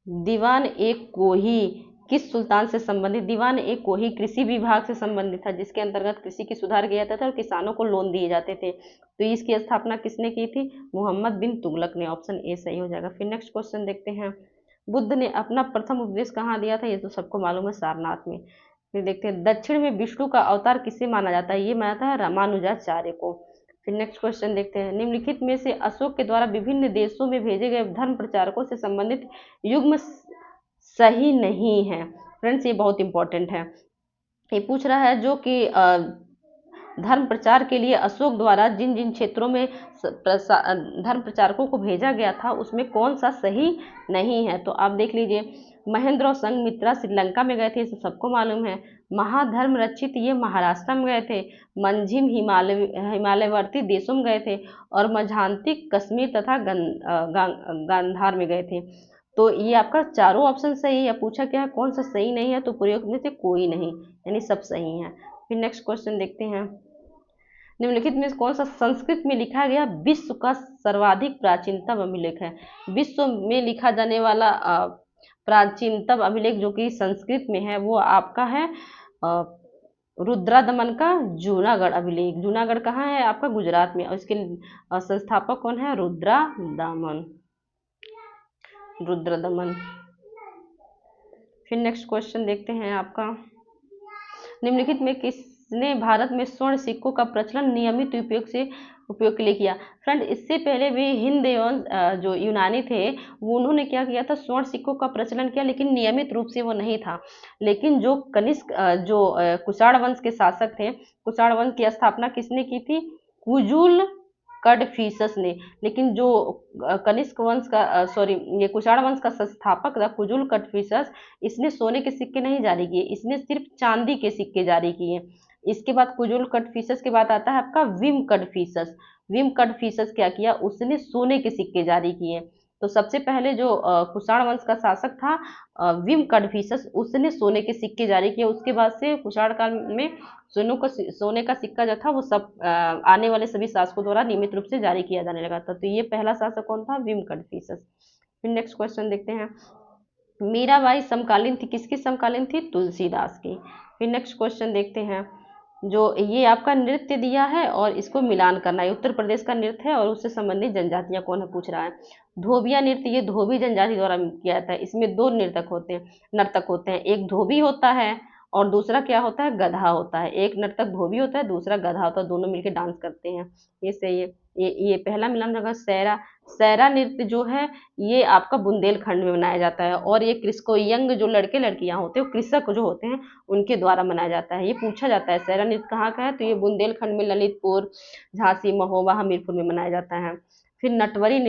दीवान एक कोही किस सुल्तान से संबंधित? दीवान एक कोही कृषि विभाग से संबंधित था, जिसके अंतर्गत कृषि की सुधार किया जाता था और किसानों को लोन दिए जाते थे। तो इसकी स्थापना किसने की थी? मोहम्मद बिन तुगलक ने। ऑप्शन ए सही हो जाएगा। फिर नेक्स्ट क्वेश्चन देखते हैं। बुद्ध ने अपना प्रथम उपदेश कहाँ दिया था? ये तो सबको मालूम है, सारनाथ में। फिर देखते हैं। दक्षिण में विष्णु का अवतार किसे माना जाता है? ये माना जाता है रामानुजाचार्य को। फिर नेक्स्ट क्वेश्चन देखते हैं। निम्नलिखित में से अशोक के द्वारा विभिन्न देशों में भेजे गए धर्म प्रचारकों से संबंधित युग्म सही नहीं है। फ्रेंड्स ये बहुत इंपॉर्टेंट है। ये पूछ रहा है जो कि धर्म प्रचार के लिए अशोक द्वारा जिन जिन क्षेत्रों में धर्म प्रचारकों को भेजा गया था उसमें कौन सा सही नहीं है? तो आप देख लीजिए, महेंद्र और संघमित्रा श्रीलंका में गए थे, ये सबको मालूम है। महाधर्म रक्षित ये महाराष्ट्र में गए थे। मंजिम हिमालयवर्ती देशों में गए थे और मझांतिक कश्मीर तथा गांधार में गए थे। तो ये आपका चारों ऑप्शन सही है। पूछा क्या है, कौन सा सही नहीं है? तो प्रयोग में से कोई नहीं, यानी सब सही है। फिर नेक्स्ट क्वेश्चन देखते हैं, निम्नलिखित में कौन सा संस्कृत में लिखा गया विश्व का सर्वाधिक प्राचीनतम अभिलेख है? विश्व में लिखा जाने वाला प्राचीनतम अभिलेख जो कि संस्कृत में है वो आपका है रुद्रदमन का जूनागढ़ अभिलेख। जूनागढ़ कहाँ है? आपका गुजरात में। और इसके संस्थापक कौन है? रुद्रदमन। फिर नेक्स्ट क्वेश्चन देखते हैं आपका, निम्नलिखित में किसने भारत में स्वर्ण सिक्कों का प्रचलन नियमित उपयोग के लिए किया? फ्रेंड, इससे पहले भी हिंद एवं जो यूनानी थे वो उन्होंने क्या किया था, स्वर्ण सिक्कों का प्रचलन किया, लेकिन नियमित रूप से वो नहीं था। लेकिन जो कनिष्क कुषाण वंश के शासक थे, कुषाण वंश की स्थापना किसने की थी? कुजुल कडफिसस ने। लेकिन जो कनिष्क वंश का ये कुषाण वंश का संस्थापक था कुजुल कडफिसस, इसने सोने के सिक्के नहीं जारी किए, इसने सिर्फ चांदी के सिक्के जारी किए। इसके बाद कुजुल कडफिसस के बाद आता है आपका विम कडफिसस। विम कडफिसस क्या किया, उसने सोने के सिक्के जारी किए। तो सबसे पहले जो कुषाण वंश का शासक था विम कडफिसस, उसने सोने के सिक्के जारी किए। उसके बाद से कुषाण काल में सोने का सिक्का जो था वो सब आने वाले सभी शासकों द्वारा नियमित रूप से जारी किया जाने लगा था। तो ये पहला शासक कौन था? विम कडफिसस। फिर नेक्स्ट क्वेश्चन देखते हैं, मीराबाई समकालीन थी, किसकी समकालीन थी? तुलसीदास की। फिर नेक्स्ट क्वेश्चन देखते हैं, जो ये आपका नृत्य दिया है और इसको मिलान करना है, उत्तर प्रदेश का नृत्य है और उससे संबंधित जनजातियां कौन है पूछ रहा है। धोबिया नृत्य ये धोबी जनजाति द्वारा किया जाता है। इसमें दो नर्तक होते हैं, एक धोबी होता है और दूसरा क्या होता है? गधा होता है। एक नर्तक धोबी होता है, दूसरा गधा होता है, दोनों मिलकर डांस करते हैं। ये सही है। ये पहला मिलान होगा सैरा नृत्य जो है ये आपका बुंदेलखंड में मनाया जाता है और ये कृषकोयंग जो लड़के लड़कियां होते हैं, कृषक जो होते हैं उनके द्वारा मनाया जाता है। ये पूछा जाता है सैरा नृत्य कहाँ का है, तो ये बुंदेलखंड में ललितपुर, झांसी, महोबा, हमीरपुर में मनाया जाता है। फिर नटवरी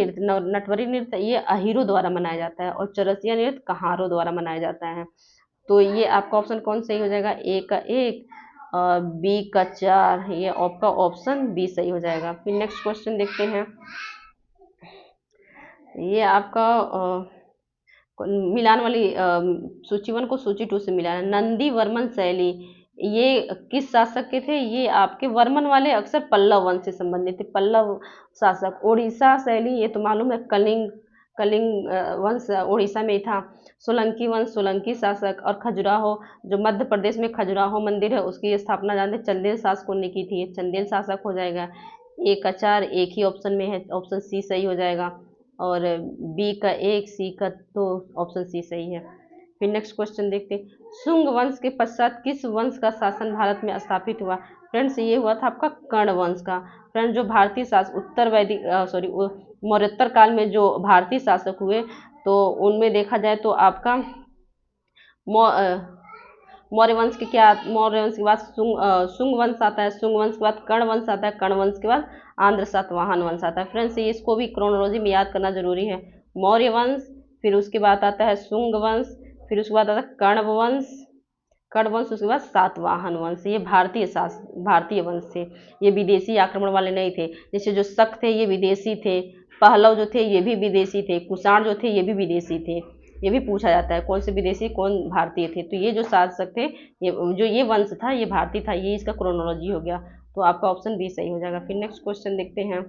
नृत्य ये अहिरों द्वारा मनाया जाता है और चरसिया नृत्य कहारों द्वारा मनाया जाता है। तो ये आपका ऑप्शन कौन सही हो जाएगा? ए का 1 और बी का 4, ये आपका ऑप्शन बी सही हो जाएगा। फिर नेक्स्ट क्वेश्चन देखते हैं, ये आपका मिलान वाली सूची 1 को सूची 2 से मिलाना। नंदी वर्मन शैली ये किस शासक के थे? ये आपके वर्मन वाले अक्सर पल्लव वंश से संबंधित थे, पल्लव शासक। ओडिशा शैली ये तो मालूम है, कलिंग वंश ओडिशा में ही था। सोलंकी वंश सोलंकी शासक। और खजुराहो जो मध्य प्रदेश में खजुराहो मंदिर है उसकी स्थापना जानते चंदेल शासकों ने की थी, चंदेल शासक हो जाएगा। ए का 4 एक ही ऑप्शन में है, ऑप्शन सी सही हो जाएगा। और बी का 1, सी का 2, ऑप्शन सी सही है। फिर नेक्स्ट क्वेश्चन देखते हैं, शुंग वंश के पश्चात किस वंश का शासन भारत में स्थापित हुआ? फ्रेंड्स ये हुआ था आपका कर्ण वंश का। फ्रेंड्स जो भारतीय शासक उत्तर वैदिक मौर्योत्तर काल में जो भारतीय शासक हुए तो उनमें देखा जाए तो आपका मौर्य वंश के बाद शुंग वंश आता है, शुंग वंश के बाद कर्ण वंश आता है, कर्ण वंश के बाद आंध्र सातवाहन वंश आता है। फ्रेंड्स ये इसको भी क्रोनोलॉजी में याद करना जरूरी है। मौर्य वंश, फिर उसके बाद आता है शुंग वंश, फिर उसके बाद आता है कर्ण वंश, उसके बाद सातवाहन वंश। ये भारतीय वंश थे, ये विदेशी आक्रमण वाले नहीं थे। जैसे जो शक थे ये विदेशी थे, पहलव जो थे ये भी विदेशी थे, कुषाण जो थे ये भी विदेशी थे। ये भी पूछा जाता है कौन से विदेशी कौन भारतीय थे। तो ये जो शासक थे ये वंश था ये भारतीय था, ये इसका क्रोनोलॉजी हो गया। तो आपका ऑप्शन बी सही हो जाएगा। फिर नेक्स्ट क्वेश्चन देखते हैं,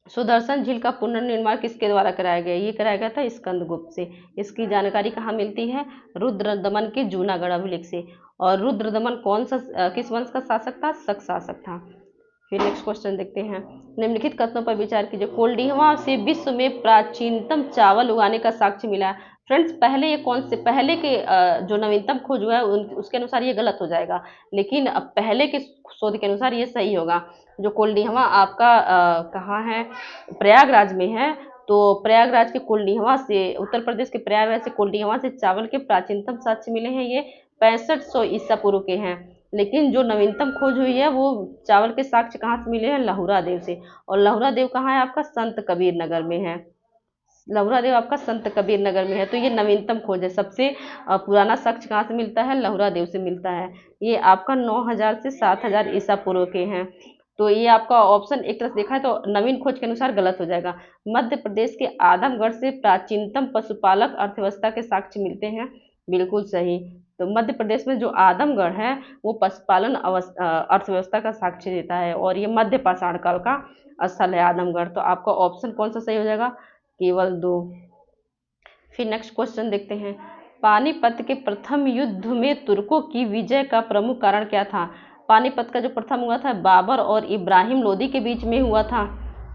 सुदर्शन झील का पुनर्निर्माण किसके द्वारा कराया गया? ये कराया गया था स्कंदगुप्त से। इसकी जानकारी कहाँ मिलती है? रुद्रदमन के जूनागढ़ अभिलेख से। और रुद्रदमन किस वंश का शासक था? शक शासक था। फिर नेक्स्ट क्वेश्चन देखते हैं, निम्नलिखित कथनों पर विचार कीजिए। कोल्डिहवा से विश्व में प्राचीनतम चावल उगाने का साक्ष्य मिला है। फ्रेंड्स पहले के जो नवीनतम खोज हुआ है उसके अनुसार ये गलत हो जाएगा, लेकिन पहले के शोध के अनुसार ये सही होगा। जो कोल्डिहवा आपका कहाँ है? प्रयागराज में है। तो प्रयागराज के कोल्डिहवा से, उत्तर प्रदेश के प्रयागराज से कोल्डिहवा से चावल के प्राचीनतम साक्ष्य मिले हैं। ये 6500 ईसा पूर्व के हैं। लेकिन जो नवीनतम खोज हुई है वो चावल के साक्ष्य कहाँ से मिले हैं? लहुरा देव से। और लहुरा देव कहाँ है आपका? संत कबीर नगर में है। लहुरा देव आपका संत कबीर नगर में है। तो ये नवीनतम खोज है। सबसे पुराना साक्ष्य कहाँ से मिलता है? लहुरा देव से मिलता है। ये आपका 9000 से 7000 ईसा पूर्व के हैं। तो ये आपका ऑप्शन एक तरह से देखा है तो नवीन खोज के अनुसार गलत हो जाएगा। मध्य प्रदेश के आदमगढ़ से प्राचीनतम पशुपालक अर्थव्यवस्था के साक्ष्य मिलते हैं। बिल्कुल सही। तो मध्य प्रदेश में जो आदमगढ़ है वो पशुपालन अर्थव्यवस्था का साक्ष्य देता है और ये मध्य पाषाण काल का स्थल है आदमगढ़। तो आपका ऑप्शन कौन सा सही हो जाएगा? केवल 2। फिर नेक्स्ट क्वेश्चन देखते हैं। पानीपत के प्रथम युद्ध में तुर्कों की विजय का प्रमुख कारण क्या था? पानीपत का जो प्रथम हुआ था बाबर और इब्राहिम लोदी के बीच में हुआ था,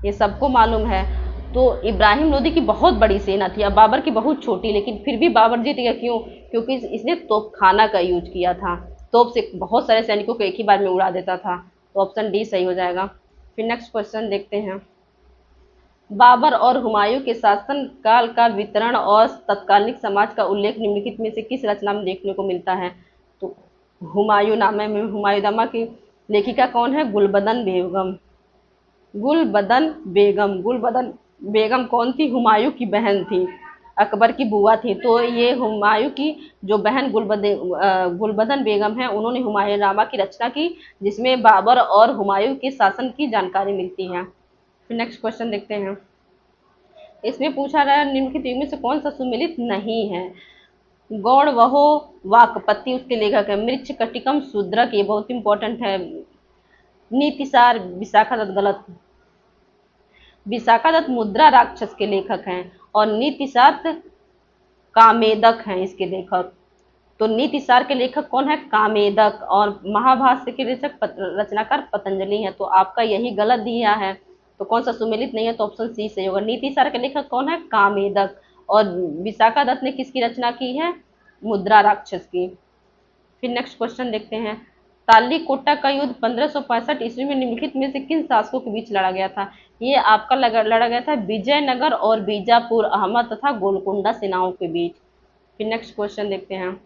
ये सबको मालूम है। तो इब्राहिम लोदी की बहुत बड़ी सेना थी, अब बाबर की बहुत छोटी, लेकिन फिर भी बाबर जीत गया। क्यों? क्योंकि इसने तोपखाना का यूज किया था। तोप से बहुत सारे सैनिकों को एक ही बार में उड़ा देता था। तो ऑप्शन डी सही हो जाएगा। फिर नेक्स्ट क्वेश्चन देखते हैं। बाबर और हुमायूं के शासन काल का वितरण और तत्कालीन समाज का उल्लेख निम्नलिखित में से किस रचना में देखने को मिलता है? तो हुमायूंनामा में हुमायूंनामा की लेखिका कौन है? गुलबदन बेगम। गुलबदन बेगम। गुलबदन बेगम कौन थी? हुमायूं की बहन थी, अकबर की बुआ थी। तो ये हुमायूं की जो बहन गुलबदन बेगम है, उन्होंने हुमायूंनामा की रचना की, जिसमें बाबर और हुमायूं के शासन की जानकारी मिलती है। फिर नेक्स्ट क्वेश्चन देखते हैं। इसमें पूछा गया निम्नलिखित में से कौन सा सुमेलित नहीं है? गौड़ वहो वाकपति उसके लेखक है। मृक्ष कटिकम शूद्रक ये बहुत इंपॉर्टेंट है। नीतिसार विशाखा दत्त गलत। विशाखा दत्त मुद्रा राक्षस के लेखक हैं और नीतिसार कामेदक हैं इसके लेखक। तो नीतिसार के लेखक कौन है? कामेदक। और महाभाष्य के रचनाकार पतंजलि है। तो आपका यही गलत दिया है। तो कौन सा सुमेलित नहीं है? तो ऑप्शन सी सही होगा। नीतिसार के लेखक कौन है? कामेदक। और विशाखा दत्त ने किसकी रचना की है? मुद्रा राक्षस की। फिर नेक्स्ट क्वेश्चन देखते हैं। तालीकोटा का युद्ध 1565 ईस्वी में निम्नलिखित में से किन शासकों के बीच लड़ा गया था? ये आपका लड़ा गया था विजयनगर और बीजापुर अहमद तथा गोलकुंडा सेनाओं के बीच। फिर नेक्स्ट क्वेश्चन देखते हैं।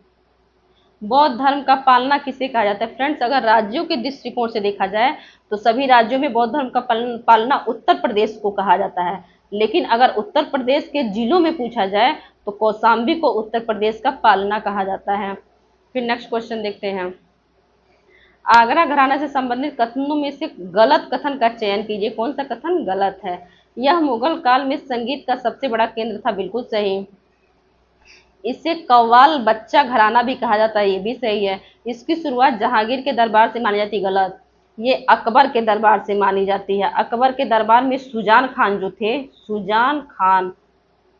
बौद्ध धर्म का पालना किसे कहा जाता है? फ्रेंड्स, अगर राज्यों के दृष्टिकोण से देखा जाए तो सभी राज्यों में बौद्ध धर्म का पालना उत्तर प्रदेश को कहा जाता है। लेकिन अगर उत्तर प्रदेश के जिलों में पूछा जाए तो कौशाम्बी को उत्तर प्रदेश का पालना कहा जाता है। फिर नेक्स्ट क्वेश्चन देखते हैं। आगरा घराना से संबंधित कथनों में से गलत कथन का चयन कीजिए। कौन सा कथन गलत है? यह मुगल काल में संगीत का सबसे बड़ा केंद्र था। बिल्कुल सही। इसे कव्वाल बच्चा घराना भी कहा जाता है। ये भी सही है। इसकी शुरुआत जहांगीर के दरबार से मानी जाती है। गलत। ये अकबर के दरबार से मानी जाती है। अकबर के दरबार में सुजान खान जो थे, सुजान खान,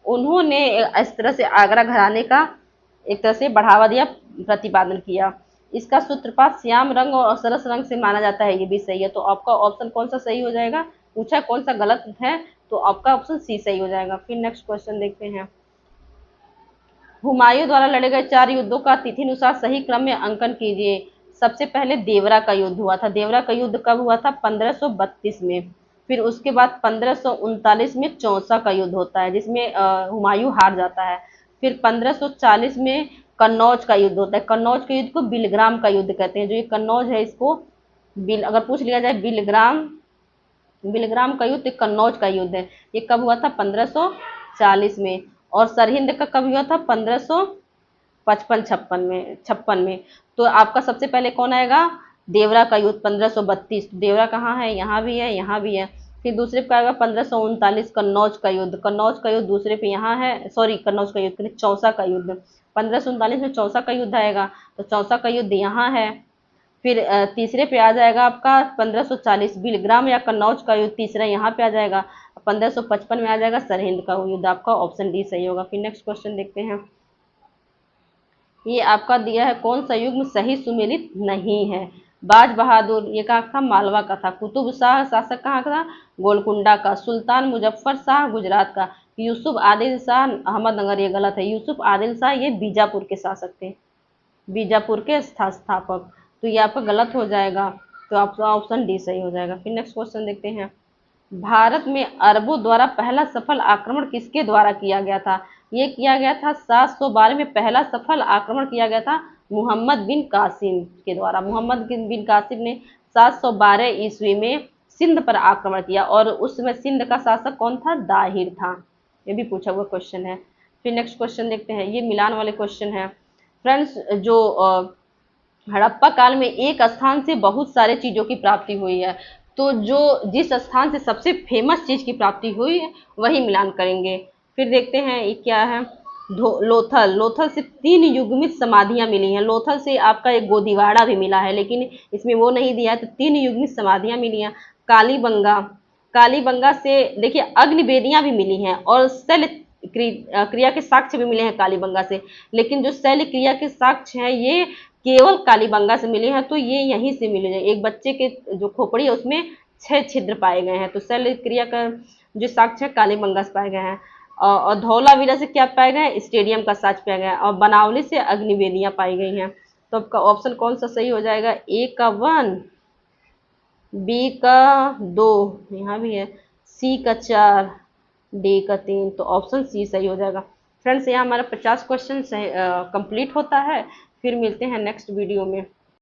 उन्होंने इस तरह से आगरा घराने का एक तरह से बढ़ावा दिया, प्रतिपादन किया। इसका सूत्रपात श्याम रंग और सरस रंग से माना जाता है। ये भी सही है। तो आपका ऑप्शन कौन सा सही हो जाएगा? पूछा कौन सा गलत है, तो आपका ऑप्शन सी सही हो जाएगा। फिर नेक्स्ट क्वेश्चन देखते हैं। हुमायूं द्वारा लड़े गए 4 युद्धों का तिथिनुसार सही क्रम में अंकन कीजिए। सबसे पहले देवरा का युद्ध हुआ था। देवरा का युद्ध कब हुआ था? 1532 में। फिर उसके बाद 1539 में चौसा का युद्ध होता है, जिसमें हुमायूं हार जाता है। फिर 1540 में कन्नौज का युद्ध होता है। कन्नौज के युद्ध को बिलग्राम का युद्ध कहते हैं। जो ये कन्नौज है, इसको अगर पूछ लिया जाए बिलग्राम बिलग्राम का युद्ध कन्नौज का युद्ध है। ये कब हुआ था? 1540 में। और सरहिंद का कब हुआ था? 1555-56 में। तो आपका सबसे पहले कौन आएगा? देवरा का युद्ध 1532। देवरा कहाँ है? यहाँ भी है, यहाँ भी है। फिर दूसरे पे आएगा 1539 कन्नौज का युद्ध। कन्नौज का युद्ध दूसरे पे यहाँ है, सॉरी कन्नौज का युद्ध चौसा का युद्ध 1539 में चौसा का युद्ध आएगा। तो चौसा का युद्ध यहाँ है। फिर तीसरे पे आ जाएगा आपका 1540 बिलग्राम या कन्नौज का युद्ध, तीसरा यहाँ पे आ जाएगा। 1555 में आ जाएगा सरहिंद का युद्ध। आपका ऑप्शन डी सही होगा। फिर नेक्स्ट क्वेश्चन देखते हैं। ये आपका दिया है कौन सा युग्म सही सुमेलित नहीं है? बाज बहादुर ये कहाँ था? मालवा का था। कुतुब शाह शासक कहाँ का था? गोलकुंडा का। सुल्तान मुजफ्फर शाह गुजरात का। यूसुफ आदिल शाह अहमदनगर ये गलत है। यूसुफ आदिल शाह ये बीजापुर के शासक थे, बीजापुर के स्थापक। तो ये आपका गलत हो जाएगा। तो आपका ऑप्शन डी सही हो जाएगा। फिर नेक्स्ट क्वेश्चन देखते हैं। भारत में अरबों द्वारा पहला सफल आक्रमण किसके द्वारा किया गया था? ये किया गया था 712 में पहला सफल आक्रमण किया गया था मोहम्मद बिन कासिम के द्वारा। मोहम्मद बिन कासिम ने 712 ईस्वी में सिंध पर आक्रमण किया और उस समय सिंध का शासक कौन था? दाहिर था। ये भी पूछा हुआ क्वेश्चन है। फिर नेक्स्ट क्वेश्चन देखते हैं, ये मिलान वाले क्वेश्चन है। फ्रेंड्स, जो हड़प्पा काल में एक स्थान से बहुत सारे चीजों की प्राप्ति हुई है, तो जो जिस स्थान से सबसे फेमस चीज की प्राप्ति हुई है वही मिलान करेंगे। फिर देखते हैं ये क्या है, लोथल। लोथल से 3 युग्मित समाधियां मिली हैं। लोथल से आपका एक गोदीवाड़ा भी मिला है, लेकिन इसमें वो नहीं दिया है, तो 3 युग्मित समाधियां मिली हैं। कालीबंगा, कालीबंगा से देखिए अग्निवेदियां भी मिली हैं और शैल क्रिया के साक्ष्य भी मिले हैं कालीबंगा से, लेकिन जो शैल क्रिया के साक्ष्य हैं ये केवल कालीबंगा से मिले हैं, तो ये यहीं से मिले हैं। एक बच्चे के जो खोपड़ी है उसमें 6 छिद्र पाए गए हैं, तो शैल क्रिया का जो साक्ष्य है कालीबंगा से पाए गए हैं। और धौलावीरा से क्या पाए गए? स्टेडियम का साक्ष्य पाया गया है। और बनावली से अग्निवेदियां पाई गई हैं। तो आपका ऑप्शन कौन सा सही हो जाएगा? ए का 1, बी का 2, यहाँ भी है, सी का 4, डी का 3। तो ऑप्शन सी सही हो जाएगा। फ्रेंड्स, यहाँ हमारा 50 क्वेश्चन कंप्लीट होता है। फिर मिलते हैं नेक्स्ट वीडियो में।